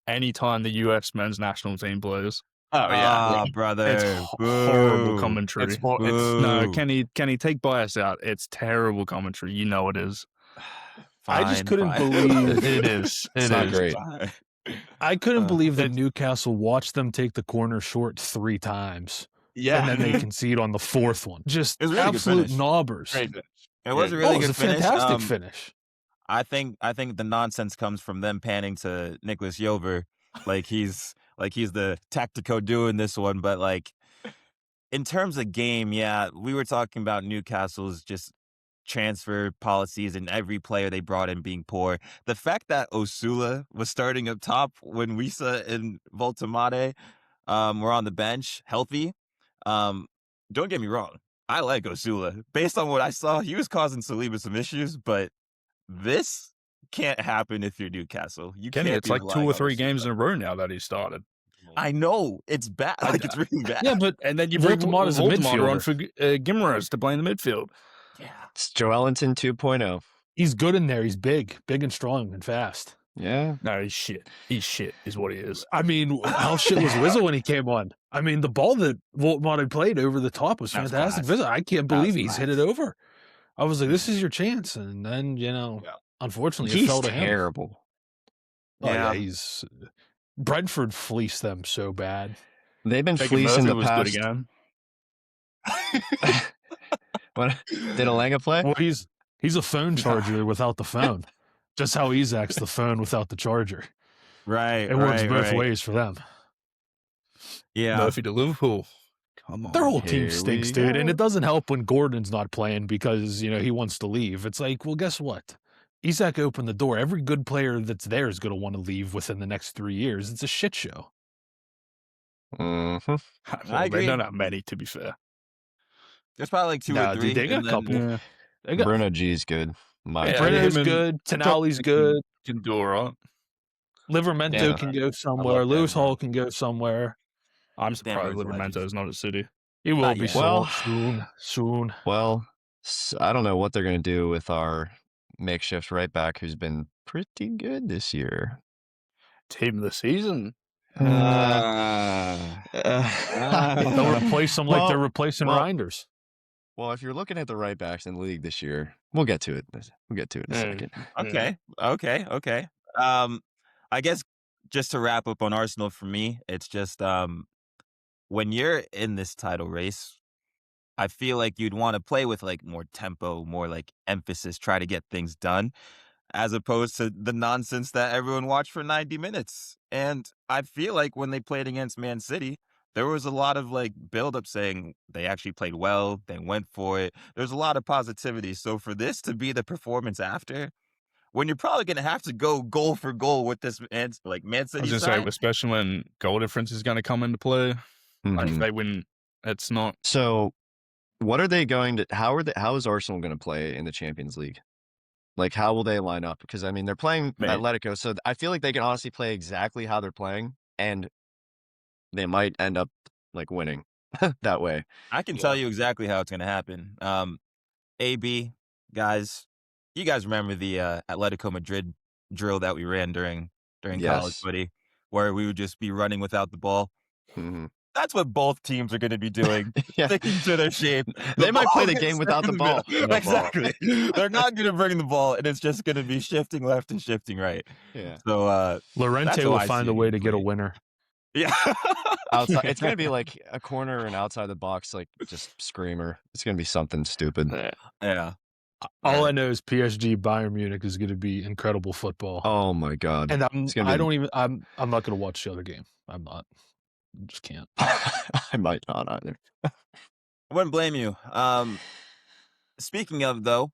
anytime the US men's national team plays. Ah, brother. It's horrible Boo. commentary. It's No, Boo. Kenny, take bias out. It's terrible commentary. You know it is. I just Fine, couldn't fine. believe It is. It's It not is. great. Fine. I couldn't believe that it's- Newcastle watched them take the corner short 3 times. yeah. And then they concede on the 4th one. Just It was a really good absolute finish. knobbers. Great finish. It was a Oh, really it was good a finish. fantastic finish. I think the nonsense comes from them panning to Nicholas Jover, like he's the tactico doing this one. But like in terms of game, yeah, we were talking about Newcastle's just transfer policies and every player they brought in being poor. The fact that Osula was starting up top when Wisa and Voltamade were on the bench healthy. Don't get me wrong, I like Osula. Based on what I saw, he was causing Saliba some issues, but this can't happen if you're Newcastle. You Kenny, can't it's be like 2 relying or on 3 Osula. games in a row now that he started. I know it's bad. Like it's really bad. Yeah, but And then you bring Voldemort is a Voldemort on midfielder. for Gimares to play in the midfield. yeah. It's Joelinton 2.0. he's good in there. He's big and strong and fast. Yeah. No, he's shit. He's shit, is what he is. I mean, how shit was Wizza when he came on? I mean, the ball that Voltmont had played over the top was That was fantastic. class. I can't That was believe he's hit it class. over. I was like, this is your chance. And then, unfortunately, it He's fell to him. terrible. Oh, Yeah. he's Brentford fleeced them so bad. They've been Taking fleecing Murphy the was good past. again. What did Alanga play? Well, he's a phone charger without the phone. Just how Isaac's the phone without the charger. Right. It works right, both right. ways for them. Yeah. Murphy to Liverpool. Come on. Their whole team Here stinks, we dude. And go. it doesn't help when Gordon's not playing because, he wants to leave. It's like, well, guess what? Isak opened the door. Every good player that's there is going to want to leave within the next 3 years. It's a shit show. Mhm. Well, I agree. they don't have many, to be fair. There's probably like 2 Nah, or dude, 3. they got and a then- couple. Yeah. They got Bruno G's good. My Yeah, opinion. Bruno's him and good. Tik Tenali's Tok good. Can do all right. Livermento Yeah. can go somewhere. them, Lewis man. Hall can go somewhere. I'm Damn, surprised those legends. Livermento's not at City. He will Not be yet. sold Well- soon. Well, I don't know what they're going to do with our makeshift right back who's been pretty good this year. Team of the season. They'll replace him like Well- they're replacing well- Reinders. Well, if you're looking at the right backs in the league this year, we'll get to it. We'll get to it in a second. Okay. I guess just to wrap up on Arsenal for me, it's just when you're in this title race, I feel like you'd want to play with like more tempo, more like emphasis, try to get things done, as opposed to the nonsense that everyone watched for 90 minutes. And I feel like when they played against Man City, there was a lot of like build-up saying they actually played well, they went for it. There's a lot of positivity. So for this to be the performance after, when you're probably going to have to go goal for goal with this Man I was City gonna side. say, especially when goal difference is going to come into play. Like if Mhm. they win, it's not. So, what are they going to? How is Arsenal going to play in the Champions League? Like, how will they line up? Because I mean, they're playing Man. Atletico, so I feel like they can honestly play exactly how they're playing, and they might end up like winning that way. I can tell you exactly how it's going to happen. AB, guys, you guys remember the Atletico Madrid drill that we ran during college, Yes. buddy, where we would just be running without the ball? hmm That's what both teams are going to be doing, Yeah. sticking to their shape. They might play ball the gets game without in the ball. middle. Exactly. They're not going to bring the ball, and it's just going to be shifting left and shifting right. Yeah. So that's Lorente how will I find see a it way getting to get a played. winner. Yeah. Outside, it's gonna be like a corner and outside the box, like just screamer. It's gonna be something stupid. Yeah. All I know is PSG Bayern Munich is going to be incredible football. Oh my god! And It's gonna I be- don't even. I'm not going to watch the other game. I'm not. I just can't. I might not either. I wouldn't blame you. Speaking of, though,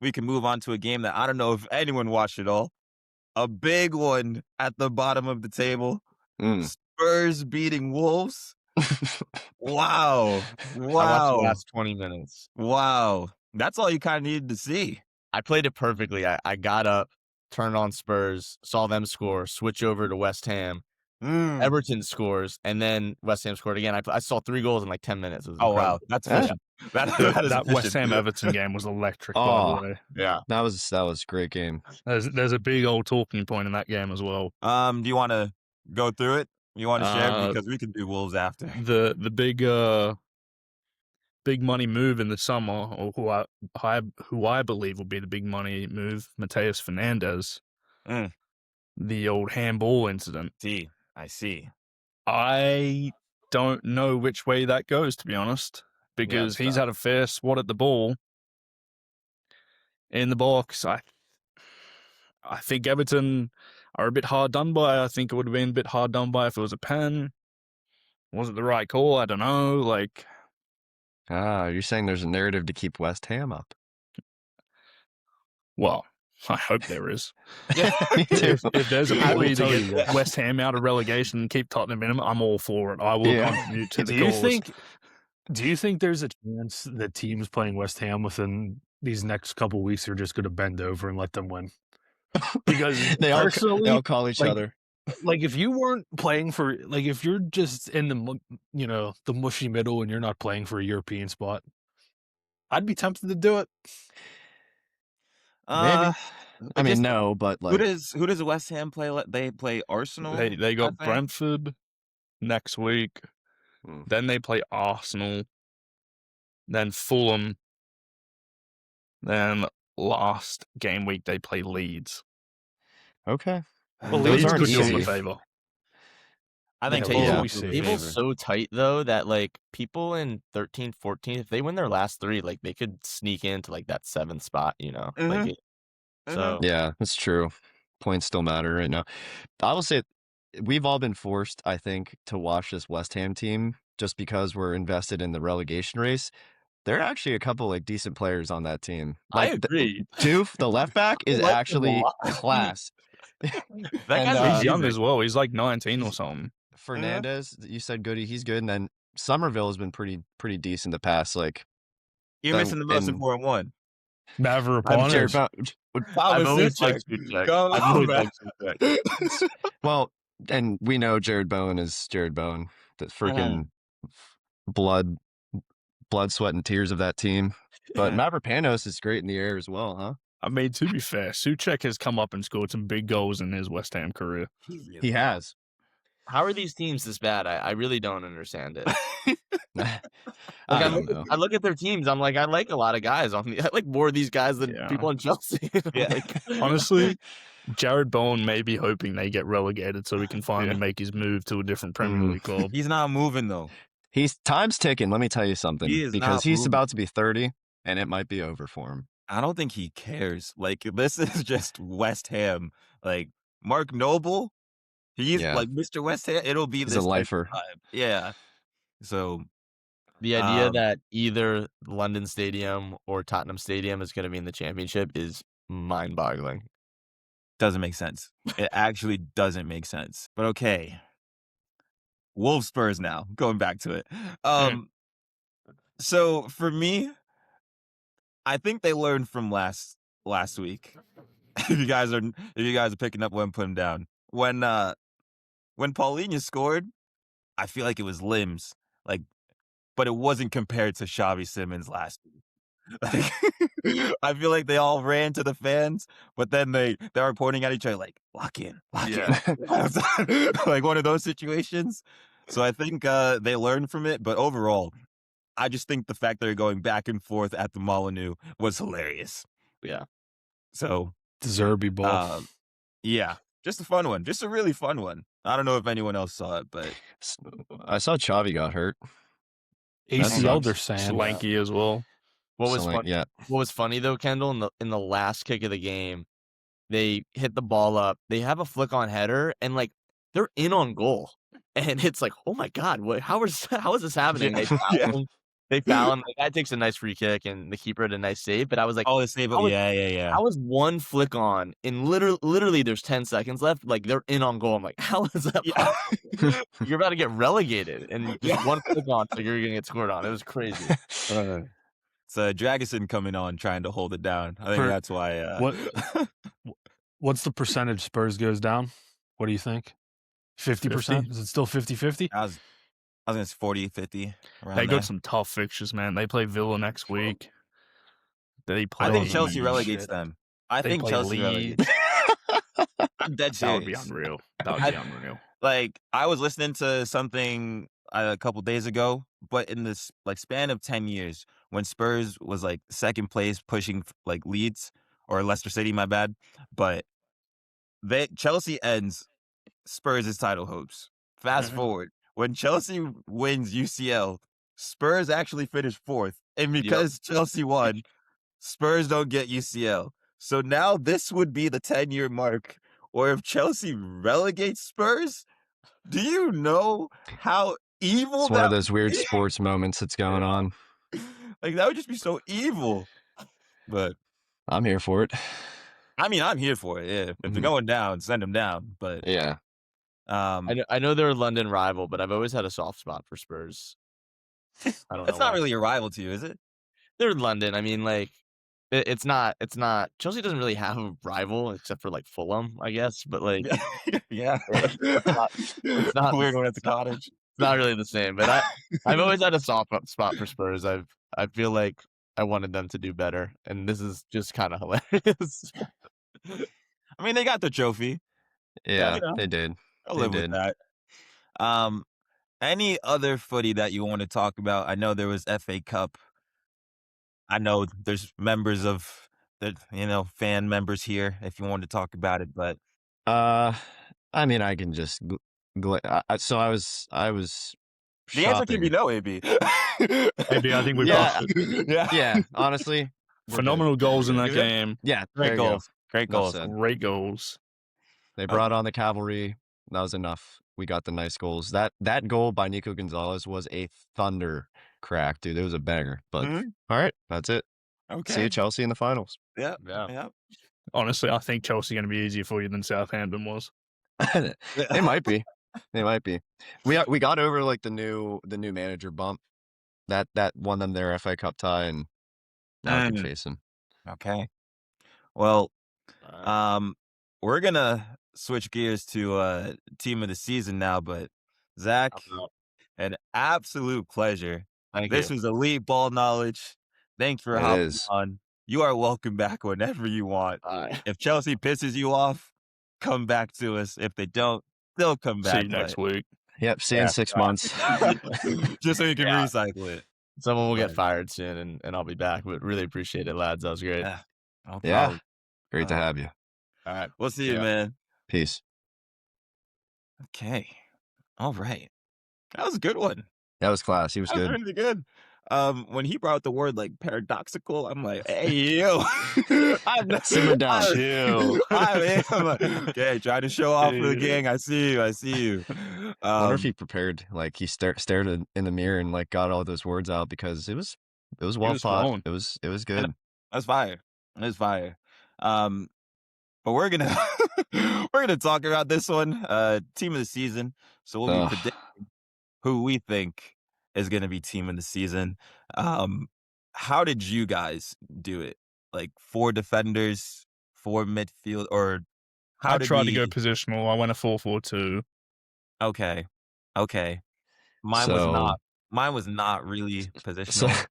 we can move on to a game that I don't know if anyone watched at all. A big one at the bottom of the table. Spurs beating Wolves. Wow. I watched the last 20 minutes. Wow. That's all you kind of needed to see. I played it perfectly. I got up, turned on Spurs, saw them score, switch over to West Ham. Everton scores, and then West Ham scored again. I saw 3 goals in like 10 minutes. It was Oh, incredible. wow. That's efficient. That is That West efficient. Ham Everton game was electric, by Oh. the way. Yeah. That was a great game. There's a big old talking point in that game as well. Do you want to go through it? You want to share? Uh, Because we can do Wolves after. The big money move in the summer, or who I believe will be the big money move, Mateus Fernandez, the old handball incident. I see. I don't know which way that goes, to be honest, because he's had a fair swat at the ball in the box. I think Everton are a bit hard done by. I think it would have been a bit hard done by if it was a pen. Was it the right call? I don't know. Like, you're saying there's a narrative to keep West Ham up? well, I hope there is. Me too. If there's a I will plea to tell get you this. West Ham out of relegation and keep Tottenham in them, I'm all for it. I will contribute to the cause. Do you think there's a chance that teams playing West Ham within these next couple weeks are just going to bend over and let them win? Because they all personally, call each like- other. like if you weren't playing for, like if you're just in the mushy middle and you're not playing for a European spot, I'd be tempted to do it. Maybe. I mean, no, but like, who does West Ham play? They play Arsenal. They got I think. Brentford next week. Then they play Arsenal. Then Fulham. Then last game week they play Leeds. okay. Well, Those Leeds aren't could do them a easy. favor. I think Yeah, Fulham yeah. will we do a see. Table's favor. so tight though that like people in 13, 14, if they win their last 3, like they could sneak into like that 7th spot, you know. Like so Yeah, that's true. Points still matter right now. I will say we've all been forced, I think, to watch this West Ham team just because we're invested in the relegation race. There are actually a couple like decent players on that team. I Like agree. Doof, the left back, is like them a actually lot. class. That And, guy's He's young amazing. as well. He's like 19 or something. Fernandez, you said Goody, he's good, and then Somerville has been pretty decent the past. Like You're missing the most and- important one. Jared Mavropanos. I've always Suchek. liked Suchek. Come I've on, always man. liked Suchek. Well, and we know Jared Bowen is Jared Bowen. The freaking blood, sweat, and tears of that team. But Mavropanos is great in the air as well, huh? I mean, to be fair, Suchek has come up and scored some big goals in his West Ham career. He has. How are these teams this bad? I really don't understand it. I don't know. I look at their teams. I'm like, I like a lot of guys on the. I like more of these guys than Yeah. people in Chelsea. Honestly, Jared Bowen may be hoping they get relegated so he can finally make his move to a different Premier League club. He's not moving though. Time's ticking. Let me tell you something. He is Because not he's moving. about to be 30, and it might be over for him. I don't think he cares. Like this is just West Ham. Like Mark Noble, he's Yeah. like Mr. West Ham. It'll be He's this a lifer. time. Yeah. So The idea Um, that either London Stadium or Tottenham Stadium is going to be in the championship is mind-boggling. Doesn't make sense. It actually doesn't make sense. But okay. Wolves Spurs now. Going back to it. So for me, I think they learned from last week. if you guys are picking up what I'm putting down. When Paulinho scored, I feel like it was limbs. Like, but it wasn't compared to Xavi Simons last week. Like, I feel like they all ran to the fans, but then they were pointing at each other like, lock in. Like one of those situations. So I think they learned from it, but overall, I just think the fact they're going back and forth at the Molineux was hilarious. Yeah. So Zerby ball. Yeah, just a fun one. Just a really fun one. I don't know if anyone else saw it, but I saw Xavi got hurt. ACL, they're saying. Slanky as well. What was What was funny though, Kendall, in the last kick of the game, they hit the ball up. They have a flick on header, and like they're in on goal, and it's like, oh my god, how is this happening? They foul him. The guy takes a nice free kick, and the keeper had a nice save. But I was like, oh, the save, yeah. How is one flick on, and literally, there's 10 seconds left. Like they're in on goal. I'm like, how is that possible? You're about to get relegated, and just one flick on, so you're gonna get scored on. It was crazy. It's Dragusin coming on trying to hold it down. I think that's why. What's the percentage Spurs goes down? What do you think? 50%? Is it still 50-50? I was going to say 40, 50. They got some tough fixtures, man. They play Villa next week. I think Chelsea relegates them. I think Chelsea relegates. I'm dead serious. That would be unreal. Unreal. Like, I was listening to something a couple days ago, but in this like span of 10 years, when Spurs was like second place pushing like Leeds or Leicester City, my bad, but Chelsea ends Spurs' title hopes. Fast forward, when Chelsea wins UCL, Spurs actually finish fourth, and because Chelsea won, Spurs don't get UCL. So now this would be the 10-year mark, or if Chelsea relegates Spurs, do you know how evil it's one of those weird sports moments that's going on. Like, that would just be so evil. But I'm here for it. I mean, I'm here for it. Yeah, if they're going down, send them down. But yeah, I know they're a London rival, but I've always had a soft spot for Spurs. I don't know. It's not really a rival to you, is it? They're London. I mean, like, it's not. Chelsea doesn't really have a rival except for like Fulham, I guess. But like, yeah, it's not weird when it's a cottage. It's not really the same. But I've always had a soft spot for Spurs. I feel like I wanted them to do better, and this is just kind of hilarious. I mean, they got the trophy. Yeah, they did. I'll live with that. Any other footy that you want to talk about? I know there was FA Cup. I know there's members of the, fan members here if you want to talk about it, but I mean, I can just so I was the answer can be no, AB. AB, I think we yeah, honestly, phenomenal goals in that game. Yeah, great goals. Great goals. They brought on the cavalry. That was enough. We got the nice goals. That goal by Nico Gonzalez was a thunder crack, dude. It was a banger. But all right, that's it. Okay. See you, Chelsea, in the finals. Yeah. Honestly, I think Chelsea going to be easier for you than Southampton was. It might be. It might be. We got over like the new manager bump. That won them their FA Cup tie, and now we can face them. Okay. Well, we're gonna switch gears to team of the season now, but Zach, an absolute pleasure. This was elite ball knowledge. Thanks for hopping on. You are welcome back whenever you want. If Chelsea pisses you off, come back to us. If they don't, they'll come back. See you next week. Yep, see you in 6 months. Just so you can recycle it. Someone will get fired soon, and I'll be back. But really appreciate it, lads. That was great. Yeah, great to have you. All right, we'll see you, man. Peace. Okay. All right. That was a good one. That was class. He was good. Really good. When he brought the word like paradoxical, I'm like, hey, yo. Simmer down. Chill. I am. Okay, trying to show off for the gang. I see you. I wonder if he prepared. Like he stared in the mirror and like got all those words out because it was well thought. It was good. That's fire. But we're gonna we're going to talk about this one, team of the season. So we'll be Ugh. predicting who we think is going to be team of the season. How did you guys do it? Like 4 defenders, 4 midfield, or how I did tried to go we? positional. I went a 4-4-2. Okay, okay. Mine was So not. Mine was not really so positional.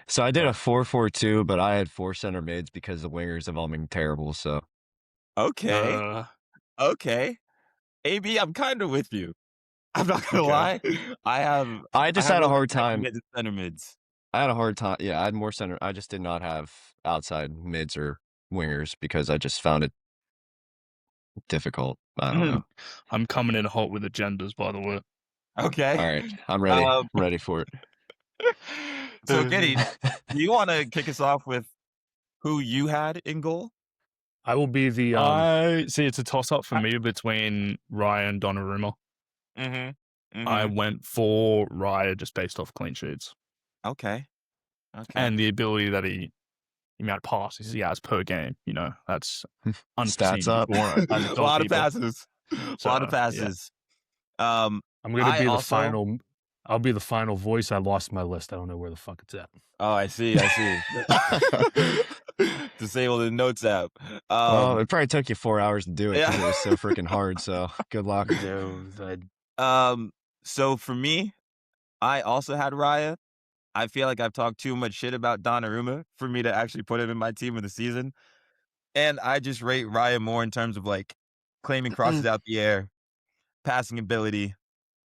so I did a but- 4-4-2, but I had 4 center mids because the wingers have all been terrible. So Okay, okay. AB, I'm kind of with you. I'm not gonna Okay. lie. I just have had a more hard center time. mids and center mids. I had a hard time. Yeah, I had more center. I just did not have outside mids or wingers because I just found it difficult. I don't know. I'm coming in hot with agendas, by the way. Okay. All right, I'm ready. Um, Ready for it. So, Goody, do you want to kick us off with who you had in goal? I will be the I see it's a toss-up for me between Raya and Donnarumma. Mm-hmm. I went for Raya just based off clean sheets Okay. Okay. and the ability that the amount of passes he has per game. You know, that's unforeseen Stats up. before as a lot of goalkeeper. passes. A lot of So, yeah. passes. I'm gonna I be the also- final. I'll be the final voice. I lost my list. I don't know where the fuck it's at. Oh, I see. Disable the notes app. Well, it probably took you 4 hours to do it because yeah. it was so freaking hard. So good luck. So for me, I also had Raya. I feel like I've talked too much shit about Donnarumma for me to actually put him in my team of the season. And I just rate Raya more in terms of like claiming crosses out the air, passing ability,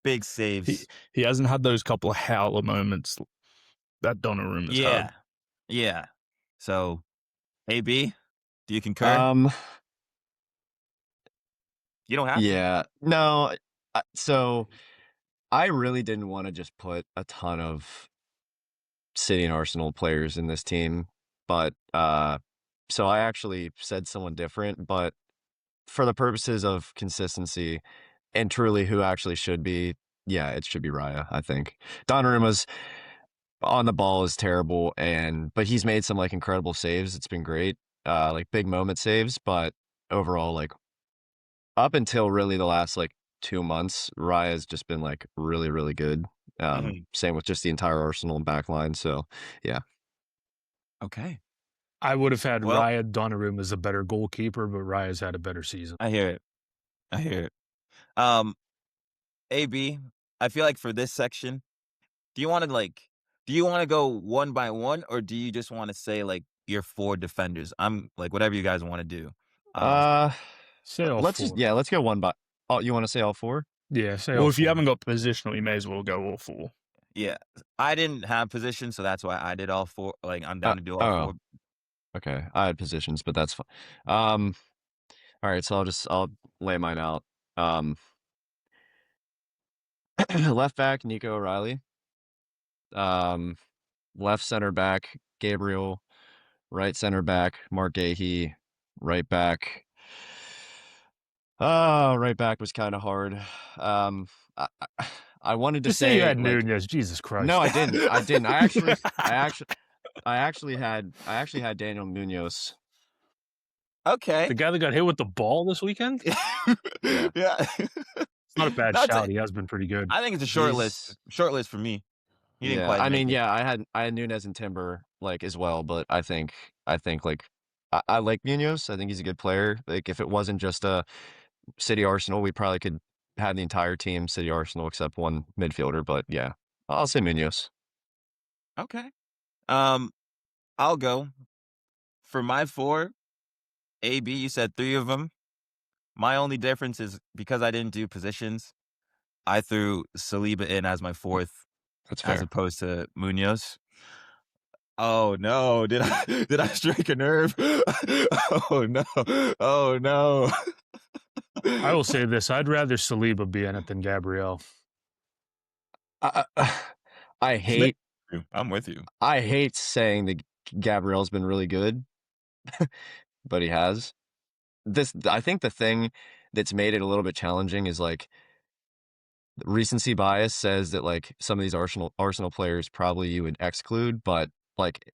big saves. He hasn't had those couple of howler moments that Donnarumma's had. Yeah. So, AB, do you concur? You don't have to. Yeah. No. So I really didn't want to just put a ton of City and Arsenal players in this team, but so I actually said someone different, but for the purposes of consistency and truly who actually should be, yeah, it should be Raya, I think. Donnarumma's on the ball is terrible, but he's made some like incredible saves. It's been great, like big moment saves, but overall, like up until really the last like 2 months, Raya's just been like really, really good. Same with just the entire Arsenal back line. So yeah. Okay. I would have had Well- Raya. Donnarumma as a better goalkeeper, but Raya's had a better season. I hear it. AB, I feel like for this section, do you want to go one by one, or do you just want to say like your 4 defenders? I'm like whatever you guys want to do. Say all Let's 4. let's go one by. Oh, you want to say all 4? Yeah, say Well, all if you 4. haven't got positional, you may as well go all 4. Yeah, I didn't have position, so that's why I did all 4. Like I'm down to do all 4. Okay, I had positions, but that's fine. All right, so I'll lay mine out. Left back, Nico O'Reilly. Left center back, Gabriel. Right center back, Mark Gahey. Right back. Right back was kind of hard. I wanted to Just say you had like, Nunez. Jesus Christ. no, I didn't. I actually had Daniel Munoz. Okay. The guy that got hit with the ball this weekend? Yeah. It's not a bad That's shout. He has been pretty good. I think it's a short He's- list. Short list for me. He didn't Yeah, quite I mean, make it. yeah, I had Nunez and Timber like as well, but I think like I like Munoz. I think he's a good player. Like if it wasn't just a City Arsenal, we probably could have the entire team City Arsenal except one midfielder. But yeah, I'll say Munoz. Okay. I'll go. For my 4, AB, you said 3 of them. My only difference is because I didn't do positions, I threw Saliba in as my 4th That's as fair. opposed to Munoz. Oh no, did I strike a nerve? Oh no. I will say this. I'd rather Saliba be in it than Gabriel. I hate I'm with you. I hate saying that Gabriel's been really good, but he has. I think the thing that's made it a little bit challenging is like recency bias says that like some of these Arsenal players probably you would exclude, but like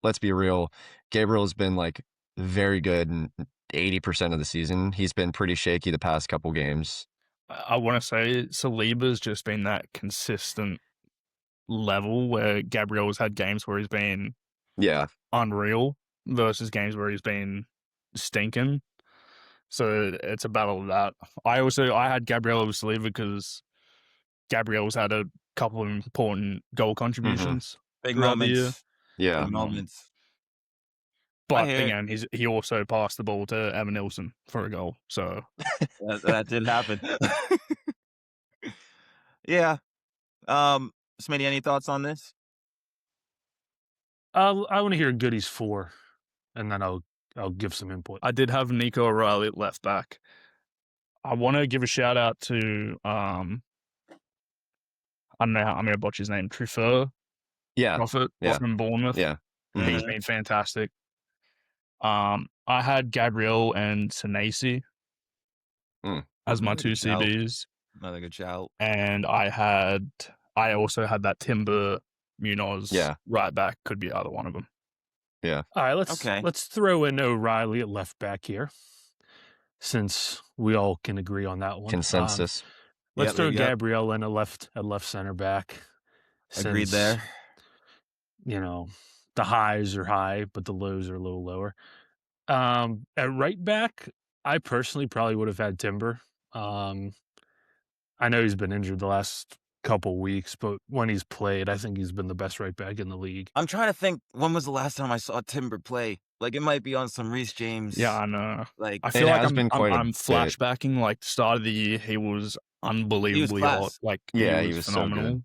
let's be real, Gabriel's been like very good and 80% of the season. He's been pretty shaky the past couple games. I want to say Saliba's just been that consistent level where Gabriel's had games where he's been unreal versus games where he's been stinking. So it's a battle of that. I had Gabriel over Saliba because Gabriel's had a couple of important goal contributions Big throughout the year. moments. Yeah. Big moments. But again, he also passed the ball to Evan Nilsson for a goal. So that did happen. Yeah. Smitty, any thoughts on this? I want to hear Goody's 4, and then I'll give some input. I did have Nico O'Reilly at left back. I want to give a shout out to I don't know how I'm going to botch his name. Truffaut. Prophet from Bournemouth. Yeah. He's been fantastic. I had Gabriel and Senesi as my two CBs. Another good shout. And I also had that Timber Munoz right back. Could be either one of them. Yeah. All right, let's throw in O'Reilly at left back here, since we all can agree on that one. Consensus. Let's throw Gabriel in at left center back. Agreed there. You know, the highs are high, but the lows are a little lower. At right back, I personally probably would have had Timber. I know he's been injured the last couple weeks, but when he's played, I think he's been the best right back in the league. I'm trying to think, when was the last time I saw Timber play? Like, it might be on some Reece James. Yeah, I know. Like, I feel like I'm flashbacking. Like, the start of the year, he was unbelievably hot. Like, he was phenomenal. So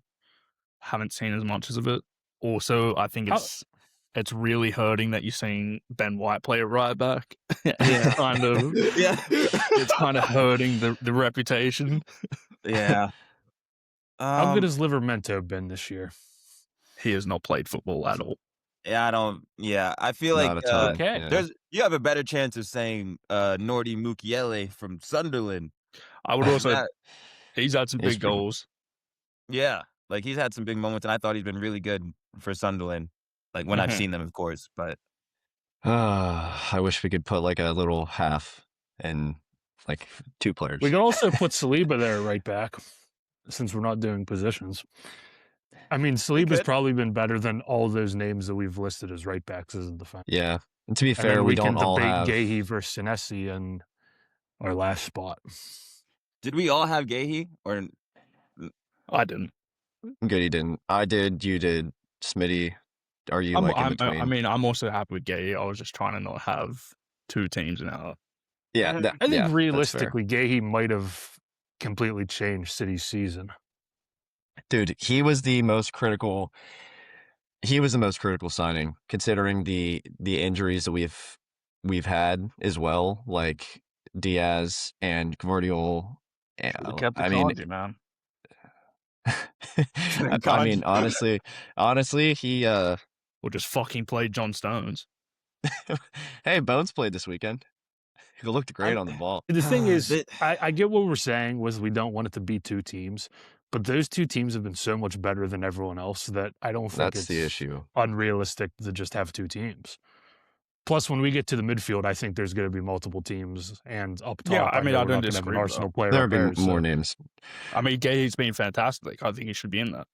haven't seen as much of it. Also, I think it's really hurting that you're seeing Ben White play a right back. It's kind of hurting the reputation. Yeah. How good has Livramento been this year? He has not played football at all. Yeah, I feel like you have a better chance of saying Nordi Mukiele from Sunderland. I would also he's had some big goals. Yeah, like he's had some big moments, and I thought he's been really good for Sunderland. Like when I've seen them, of course, but I wish we could put like a little half and like 2 players. We can also put Saliba there right back, since we're not doing positions. I mean, Saliba's probably been better than all those names that we've listed as right backs as a defense. Yeah, and to be fair, we don't all have Gahey versus Senesi in our last spot. Did we all have Gahey or I didn't? Goody didn't. I did. You did. Smitty. Are you in between? I mean, I'm also happy with Gahey. I was just trying to not have 2 teams now. Yeah, I think realistically, Gahey might have completely changed City's season. Dude, he was the most critical signing, considering the injuries that we've had as well, like Diaz and Gvardiol. I mean, man. I mean, honestly, he will just fucking play John Stones. Hey, Bones played this weekend. He looked great on the ball. The thing is, I get what we're saying was we don't want it to be 2 teams, but those 2 teams have been so much better than everyone else that I don't think that's the issue. Unrealistic to just have 2 teams. Plus, when we get to the midfield, I think there's going to be multiple teams, and up top, yeah, I mean, I don't disagree. Arsenal player there have been more names. I mean, Gahey's been fantastic. I think he should be in that.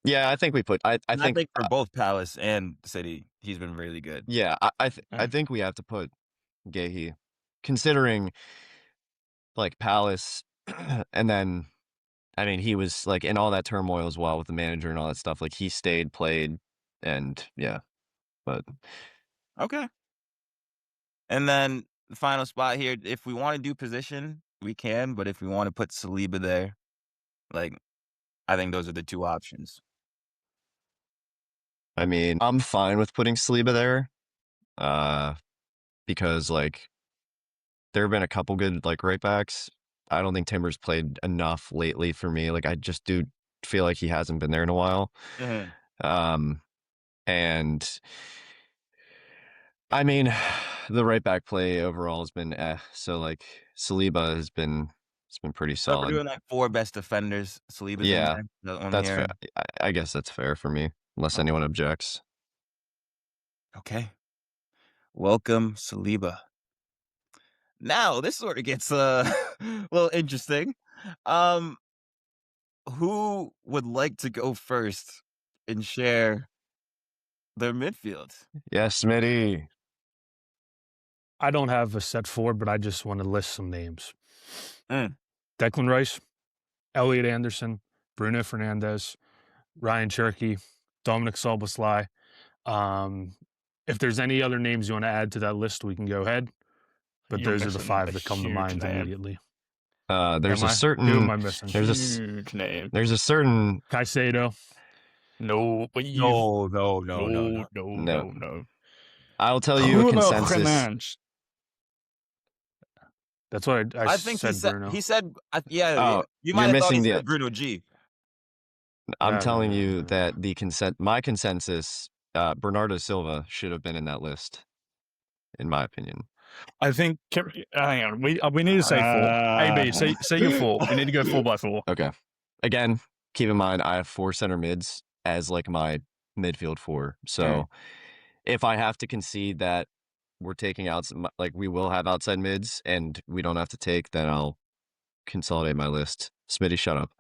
Yeah, I think we put. I think for both Palace and City, he's been really good. Yeah, I think we have to put Gahey, considering like Palace, and then I mean he was like in all that turmoil as well with the manager and all that stuff. Like he stayed, played, and yeah, but okay. And then the final spot here, if we want to do position, we can, but if we want to put Saliba there, like I think those are the 2 options. I mean, I'm fine with putting Saliba there, because like there have been a couple good like right backs. I don't think Timber's played enough lately for me. Like I just do feel like he hasn't been there in a while. And I mean, the right back play overall has been so like Saliba it's been pretty solid. So we're doing like 4 best defenders. Saliba's in there. That's fair. I guess that's fair for me, unless anyone objects. Okay. Welcome, Saliba. now this sort of gets a little interesting. Who would like to go first and share their midfield? Yes, Smitty. I don't have a set four, but I just want to list some names. Mm. Declan Rice, Elliot Anderson, Bruno Fernandes, Ryan Cherky, Dominic Szoboszlai. If there's any other names you want to add to that list, we can go ahead. But You're those are the missing five a that come to huge mind name. immediately. There's Am a I? certain. Who am I missing? Huge name. There's a certain. Caicedo. No, No. I'll tell you a Bruno consensus. Fernandes. That's what I think said, Bruno. he said, yeah, Oh, you might you're have thought he missing said Bruno G. I'm No, telling no, you no. that my consensus, Bernardo Silva should have been in that list, in my opinion. I think. Hang on. We need to say four. AB, say your four. We need to go 4x4. Okay. Again, keep in mind I have 4 center mids as like my midfield 4. So if I have to concede that we're taking out like we will have outside mids and we don't have to take, then I'll consolidate my list. Smitty, shut up.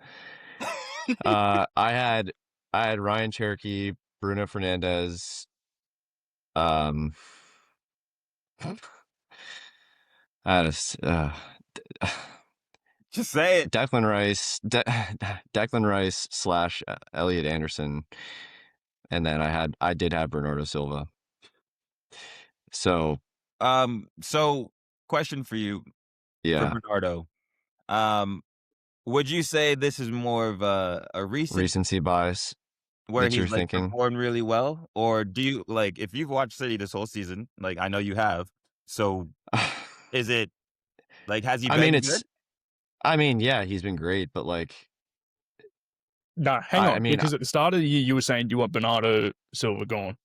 I had Ryan Cherky, Bruno Fernandes, I had Just say it. Declan Rice / Elliot Anderson, and then I did have Bernardo Silva. So question for you, yeah, for Bernardo. Would you say this is more of a recency bias where that he's you're like thinking? performed really well, or do you like if you've watched City this whole season? Like I know you have. So is it like has he been good? I mean, yeah, he's been great, but like, No, hang on. I mean, because at the start of the year, you were saying you want Bernardo Silva gone.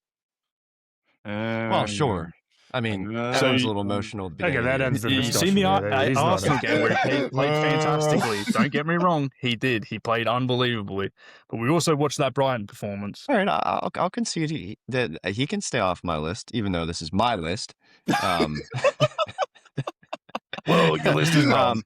well, sure. I mean, everyone's a little emotional at the beginning. Okay, that ends the You discussion. seen the He's not Arsenal a- game where he played fantastically. Don't get me wrong. He did. He played unbelievably. But we also watched that Brighton performance. All right, I'll concede that he can stay off my list, even though this is my list. Well, your list is wrong.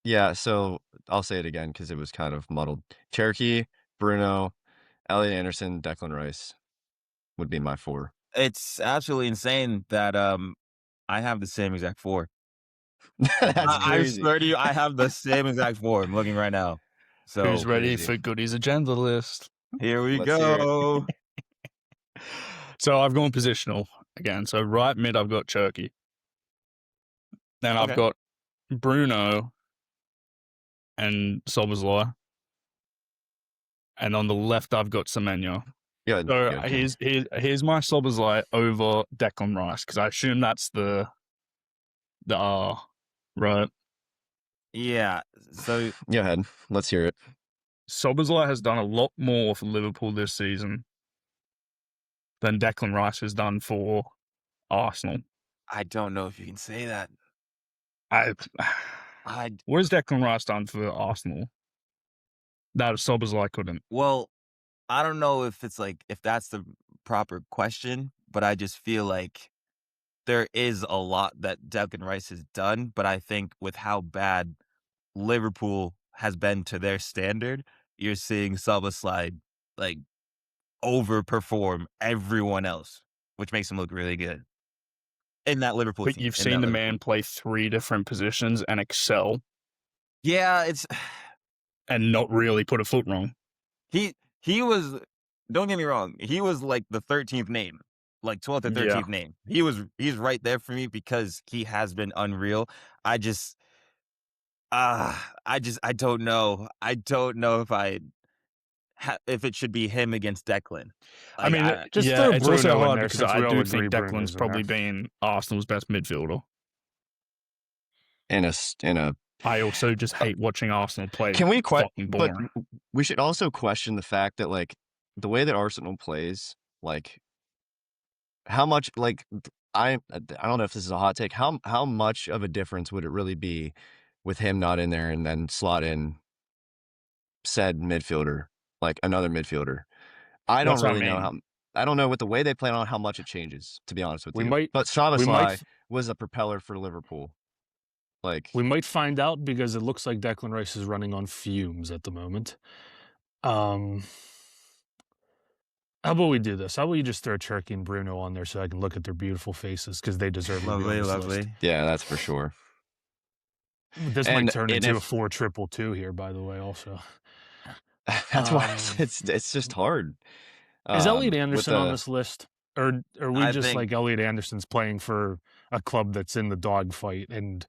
Yeah, so I'll say it again because it was kind of muddled. Cherky, Bruno, Elliot Anderson, Declan Rice would be my 4. It's absolutely insane that I have the same exact 4. That's I crazy. swear to you, I have the same exact 4. I'm looking right now. So Who's ready crazy. for Goody's agenda list? here we Let's hear it. go. So I've gone positional again. So right mid, I've got Cherky. Then I've Okay. got Bruno and Szoboszlai. And on the left, I've got Semenyo. Good. So good. here's my Szoboszlai over Declan Rice, because I assume that's the R, right? Yeah. So Go ahead. Let's hear it. Szoboszlai has done a lot more for Liverpool this season than Declan Rice has done for Arsenal. I don't know if you can say that. What has Declan Rice done for Arsenal that Szoboszlai couldn't? Well, I don't know if it's like if that's the proper question, but I just feel like there is a lot that Declan Rice has done, but I think with how bad Liverpool has been to their standard, you're seeing Szoboszlai like overperform everyone else, which makes him look really good in that Liverpool But team. you've seen the man play 3 different positions and excel Yeah, it's and not really put a foot wrong. he was. Don't get me wrong. He was like the 13th name, like 12th or 13th name. He's right there for me because he has been unreal. I don't know. I don't know if it should be him against Declan. I mean, just yeah, throw it's Bruno also in hard there because since I we all do agree think Bruno's Declan's in probably there. been Arsenal's best midfielder. In a I also just hate watching Arsenal play. Can we fucking but boring. we should also question the fact that like the way that Arsenal plays, like how much like I don't know if this is a hot take. How much of a difference would it really be with him not in there and then slot in said midfielder, like another midfielder? I don't That's what I really know mean. how. I don't know with the way they play on how much it changes, to be honest with We you. might- But we might Szoboszlai was a propeller for Liverpool. Like We might find out because it looks like Declan Rice is running on fumes at the moment. How about we do this? How about you just throw Cherky and Bruno on there so I can look at their beautiful faces because they deserve to be on Lovely, this lovely. list. yeah, that's for sure. This And- might turn and into a if- 4-2-2 here, by the way. Also, That's why it's just hard. is Elliot with Anderson on the- this list, or are we I just think- like Elliot Anderson's playing for a club that's in the dogfight and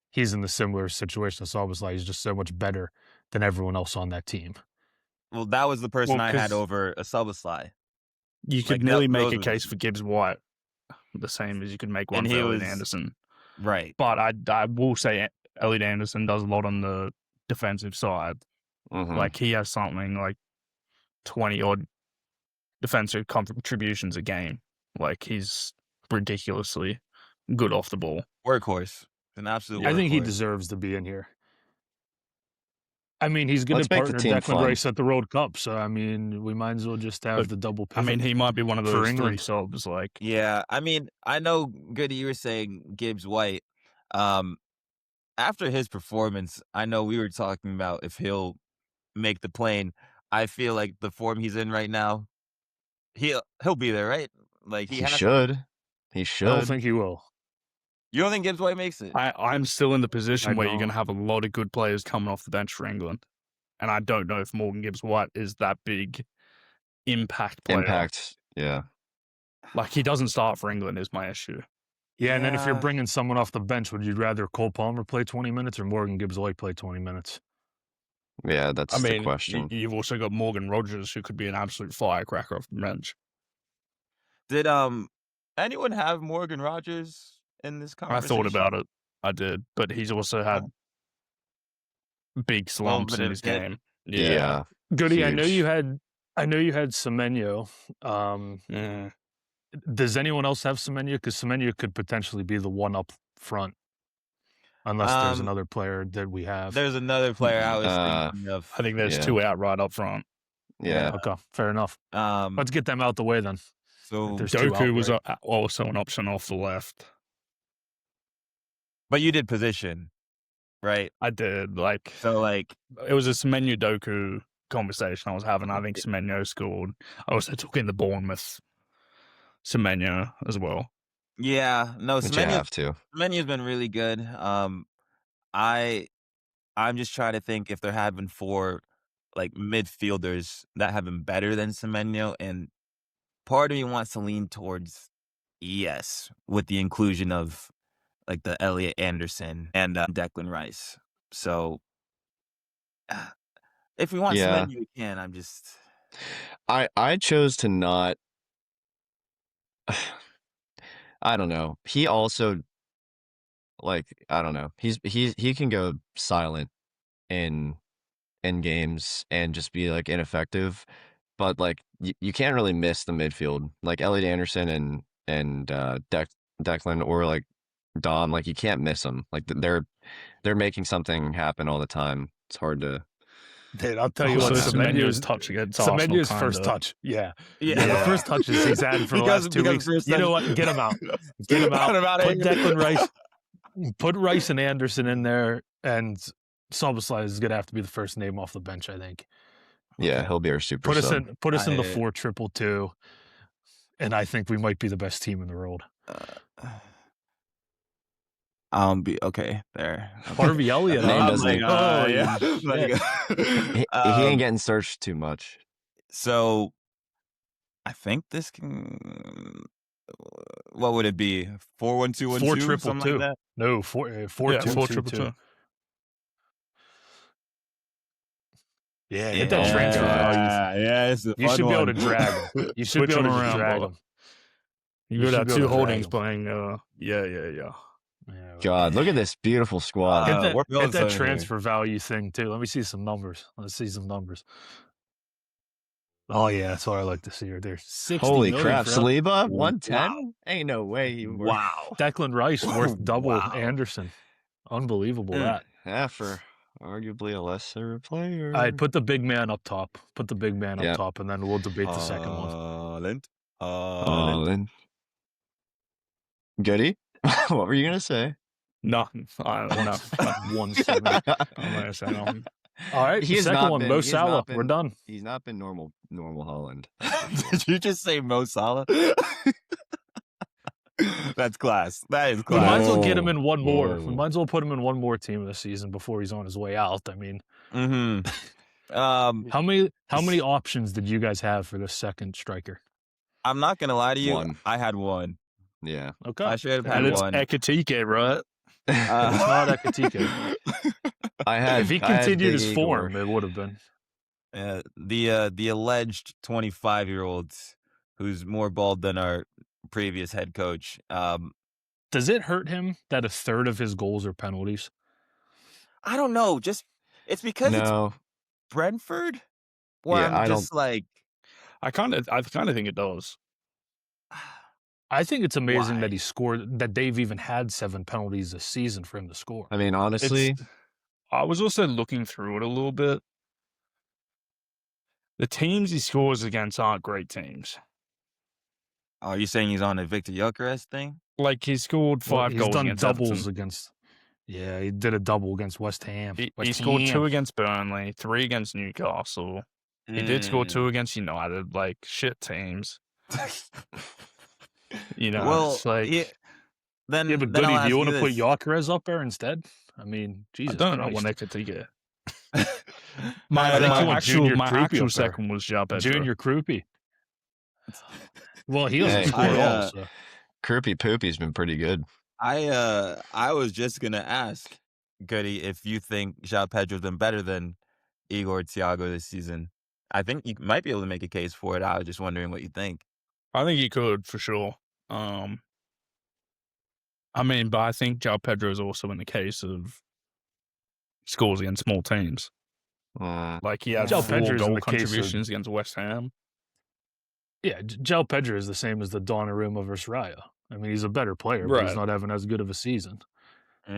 he's in the similar situation? So obviously, he's just so much better than everyone else on that team. Well, that was the person Well, I had 'cause- over a Szoboszlai. You could Like, nearly that- make those a were- case for Gibbs White, the same as you could make one And for he Elliot was- Anderson. Right. But I will say Elliot Anderson does a lot on the defensive side. Mhm. Like he has something like 20 odd defensive contributions a game. Like he's ridiculously good off the ball. Workhorse. An absolute I think he workhorse. deserves to be in here. I mean, he's going Let's to make the partner team Declan fun. Rice at the World Cup, so I mean, we might as well just have But, the double I pivot. mean, he might be one of for those three England. subs. Like Yeah, I mean, I know, Goody, you were saying Gibbs White. After his performance, I know we were talking about if he'll make the plane. I feel like the form he's in right now, he'll be there, right? Like he has to. should. He I should. don't think he will. You don't think Gibbs White makes it? I'm still in the position I where you're don't. going to have a lot of good players coming off the bench for England. And I don't know if Morgan Gibbs White is that big impact player. Impact. Yeah. Like he doesn't start for England is my issue. Yeah, and then if you're Yeah. bringing someone off the bench, would you rather Cole Palmer play 20 minutes or Morgan Gibbs White play 20 minutes? Yeah, that's I the mean, question. you've also got Morgan Rogers, who could be an absolute firecracker off the bench. Did anyone have Morgan Rogers in this I conversation? thought about it. I did, but he's also had big slumps bit in of his hit. game. Yeah. Goody, I know Huge. you had Semenyo. Yeah. Does anyone else have Semenyo? Because Semenyo could potentially be the one up front, unless there's Um, another player that we have. There's another player I was thinking of. I think there's Yeah. two outright up front. Yeah. Okay, fair enough. Let's get them out the way then. So, there's two Doku was outright. also an option off the left. but you did position, right? I did. Like, So, like, it was a Semenyo Doku conversation I was having. I think Semenyo scored. I also took in the Bournemouth Semenyo as well. yeah, no, But you have to. Semenyo's been really good. I'm just trying to think if there have been 4 like midfielders that have been better than Semenyo, and part of me wants to lean towards yes, with the inclusion of like the Elliot Anderson and Declan Rice. So if we want Yeah. Semenyo, we can. I'm just I chose to not. I don't know. He also, like, I don't know. He can go silent in games and just be like ineffective, but like you can't really miss the midfield. Like Elliot Anderson and Declan or like Dom. Like you can't miss them. Like they're making something happen all the time. It's hard to. Dude, I'll tell you Also, what, Semenyo's Semenyo's touch against Arsenal. Semenyo's first kinda. touch. Yeah. yeah. The first touches he's had for the Because- last 2 because weeks. first You know touch- what? Get him out. Get him out. Get him out of Put here. Declan Rice. Put Rice and Anderson in there, and Szoboszlai is gonna have to be the first name off the bench. I think. Yeah, he'll be our super Put us sub. in. Put us in the I- 4-2-2, and I think we might be the best team in the world. Be okay there. Harvey Elliott. Name huh? doesn't even- Oh, yeah. shit. Let it He go. ain't getting searched too much. So, I think this can. What would it be? 4-1-2-1-2, 4-3-2. something like that. No, 4-2-2-2. Yeah, hit that transfer value. Yeah, it's a You fun should be able one. to drag him. You should Switch be able to him just around, drag bro. him. You You could should have be able two to drag holdings him. playing. Yeah. Yeah, God, look at this beautiful squad. Hit we're that, building hit that something here. transfer value thing too. Let me see some numbers. Let's see some numbers. Oh yeah, that's what I like to see right there. 60 Holy million crap, for Saliba, 110? Ain't no way you were. Wow. Declan Rice worth double Wow. Anderson. Unbelievable that. Yeah, for arguably a lesser player. I'd put the big man up top. Put the big man up Yeah. top, and then we'll debate the second one. Haaland. Holland. Goody? What were you gonna say? Nothing. I don't know. 170. I'm not gonna say nothing. All right, He the has second not one, been- Mo he has not Salah. We're been- done. He's not been normal Holland. Did you just say Mo Salah? That's class. That is We class. might as well get him in one more. Whoa. We might as well put him in one more team this season before he's on his way out. I mean, Mm-hmm. how many options did you guys have for this second striker? I'm not gonna lie to you. One. I had one. Yeah. Okay, I should have And had it's one. Ekatike, right? it's not Ekatike. I had. If he I had continued Big his Igor. form, it would have been. The alleged 25-year-old who's more bald than our previous head coach. Does it hurt him that a third of his goals are penalties? I don't know. Just it's because it's No. Brentford. Where Yeah, I'm I just like, I kind of think it does. I think it's amazing Why? that he scored. That they've even had 7 penalties this season for him to score. I mean, honestly, I was also looking through it a little bit. The teams he scores against aren't great teams. are you saying he's on a Victor Gyökeres thing? Like he scored Well, 5 he's goals done against doubles Everton. against. Yeah, he did a double against West Ham. He scored 2 against Burnley, 3 against Newcastle. He did score 2 against United, like shit teams. You know, Well, it's like then Yeah, but then I'll Goody, do ask you want to put this. Gyökeres up there instead? I mean, I Jesus don't know Christ. when they could take it. I My think you want Junior my Krupi actual up there. second was João Pedro. Junior Krupi. Well, he doesn't Hey. score at all. I, So. Kirpy Poopy's been pretty good. I was just gonna ask Goody if you think João Pedro's been better than Igor Thiago this season. I think you might be able to make a case for it. I was just wondering what you think. I think he could for sure. I mean, but I think João Pedro is also in the case of scores against small teams. Like he had João 4 Pedro's in goal the case of- contributions against West Ham. Yeah, João Pedro is the same as the Donnarumma versus Raya. I mean, he's a better player, but he's Right. not having as good of a season. I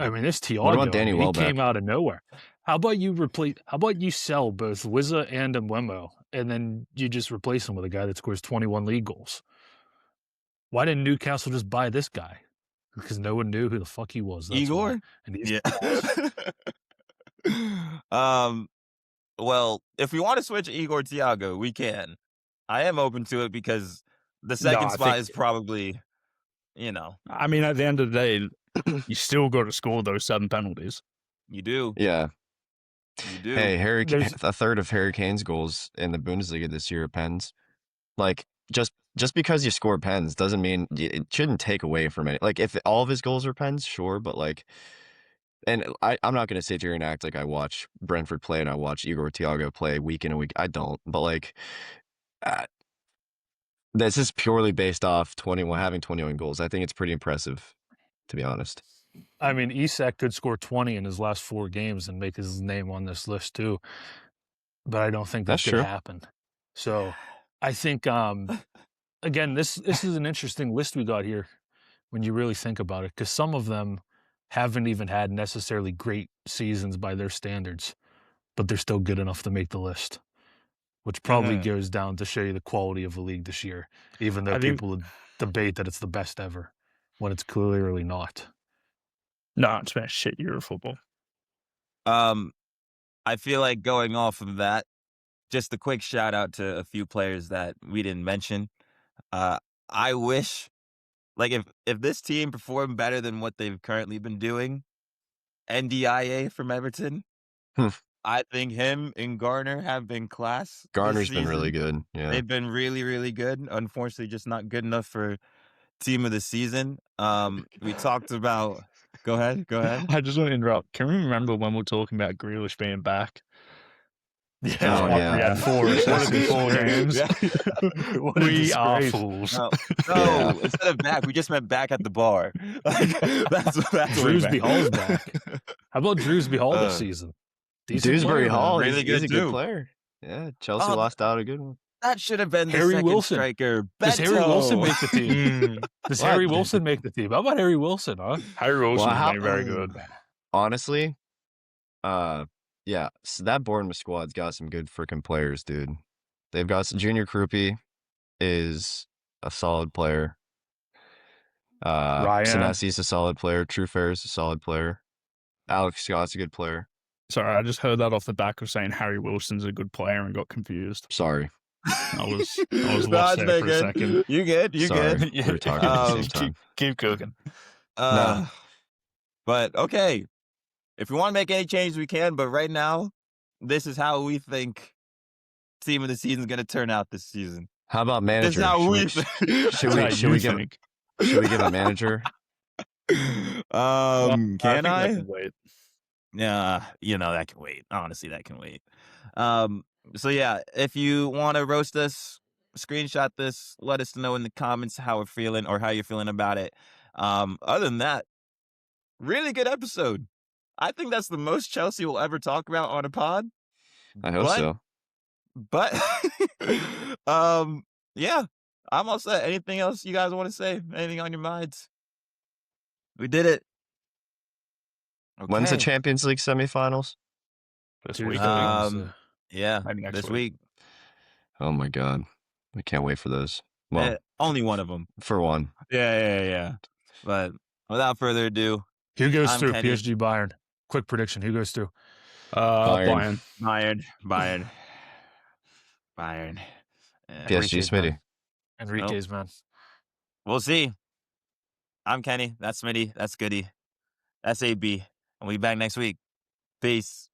mean, this Thiago, What about Danny he Welbeck? came out of nowhere. How about you sell both Wizza and Mbeumo, and then you just replace him with a guy that scores 21 league goals? Why didn't Newcastle just buy this guy? Because no one knew who the fuck he was. That's Igor? why. And he's Yeah. Well, if we want to switch Igor Thiago, we can. I am open to it because the second I spot think- is probably, you know, I mean, at the end of the day, you still got to score those 7 penalties. you do. Yeah. You do. Hey, There's- a third of Harry Kane's goals in the Bundesliga this year are pens. Like, just because you score pens doesn't mean it shouldn't take away from it. Like, if all of his goals are pens, sure, but like, and I'm not going to sit here and act like I watch Brentford play and I watch Igor Thiago play week in and week. I don't, but like, this is purely based off having 21 goals. I think it's pretty impressive, to be honest. I mean, Isak could score 20 in his last 4 games and make his name on this list too. But I don't think that's That's going to true. happen. So I think, again, this is an interesting list we got here when you really think about it, because some of them haven't even had necessarily great seasons by their standards, but they're still good enough to make the list, which probably goes down to show you the quality of the league this year, even though I think- people debate that it's the best ever when it's clearly not. No, it's been a shit year of football. I feel like going off of that, just a quick shout out to a few players that we didn't mention. I wish, like, if this team performed better than what they've currently been doing, NDIA from Everton, I think him and Garner have been class. this Garner's been really season. good. Yeah. They've been really, really good. Unfortunately, just not good enough for team of the season. We talked about. Go ahead. I just want to interrupt. Can we remember when we were talking about Grealish being back? Oh, He yeah. had 4 assists in 4 games. What a We are disgrace. fools. No, Yeah. instead of back, we just meant back at the bar. Like, that's what we Drewsby meant. Hall's back. How about Drewsby Hall this Uh, season? Decent Dewsbury player, man. Hall, Really he's a good good too. player. Yeah, Chelsea Oh, lost out a good one. That should have been the Harry second Wilson. striker. Does Harry Wilson Beto. make the team? Does What? Harry Wilson make the team? How about Harry Wilson, huh? Harry Wilson Well, is very good. Honestly, yeah, so that Bournemouth squad's got some good freaking players, dude. They've got some Junior Krupi. is a solid player. Ryan. Senesi's a solid player. Truefair is a solid player. Alex Scott's a good player. Sorry, I just heard that off the back of saying Harry Wilson's a good player and got confused. Sorry. I was lost there for a second. You good? You Sorry. good? We were talking at the same time. Keep cooking. Nah. But okay, if we want to make any changes, we can. But right now, this is how we think team of the season is going to turn out this season. How about This manager? is how we. Should we give a manager? Can I? Can wait. Yeah, that can wait. Honestly, that can wait. So yeah, if you want to roast us, screenshot this, let us know in the comments how we're feeling or how you're feeling about it. Other than that, really good episode. I think that's the most Chelsea will ever talk about on a pod. I hope so. But yeah, I'm all set. Anything else you guys want to say? Anything on your minds? We did it. When's the Okay. Champions League semifinals? This Tuesday week. was, Yeah, Maybe next this week. Oh my god. I can't wait for those. Well, Only one of them. for one. Yeah. But without further ado, who goes I'm through? Kenny. PSG Bayern. Quick prediction. Who goes through? Bayern. Bayern. PSG, Enrique's Smitty. man. Enrique's man. We'll see. I'm Kenny. That's Smitty. That's Goody. That's AB. And we'll be back next week. Peace.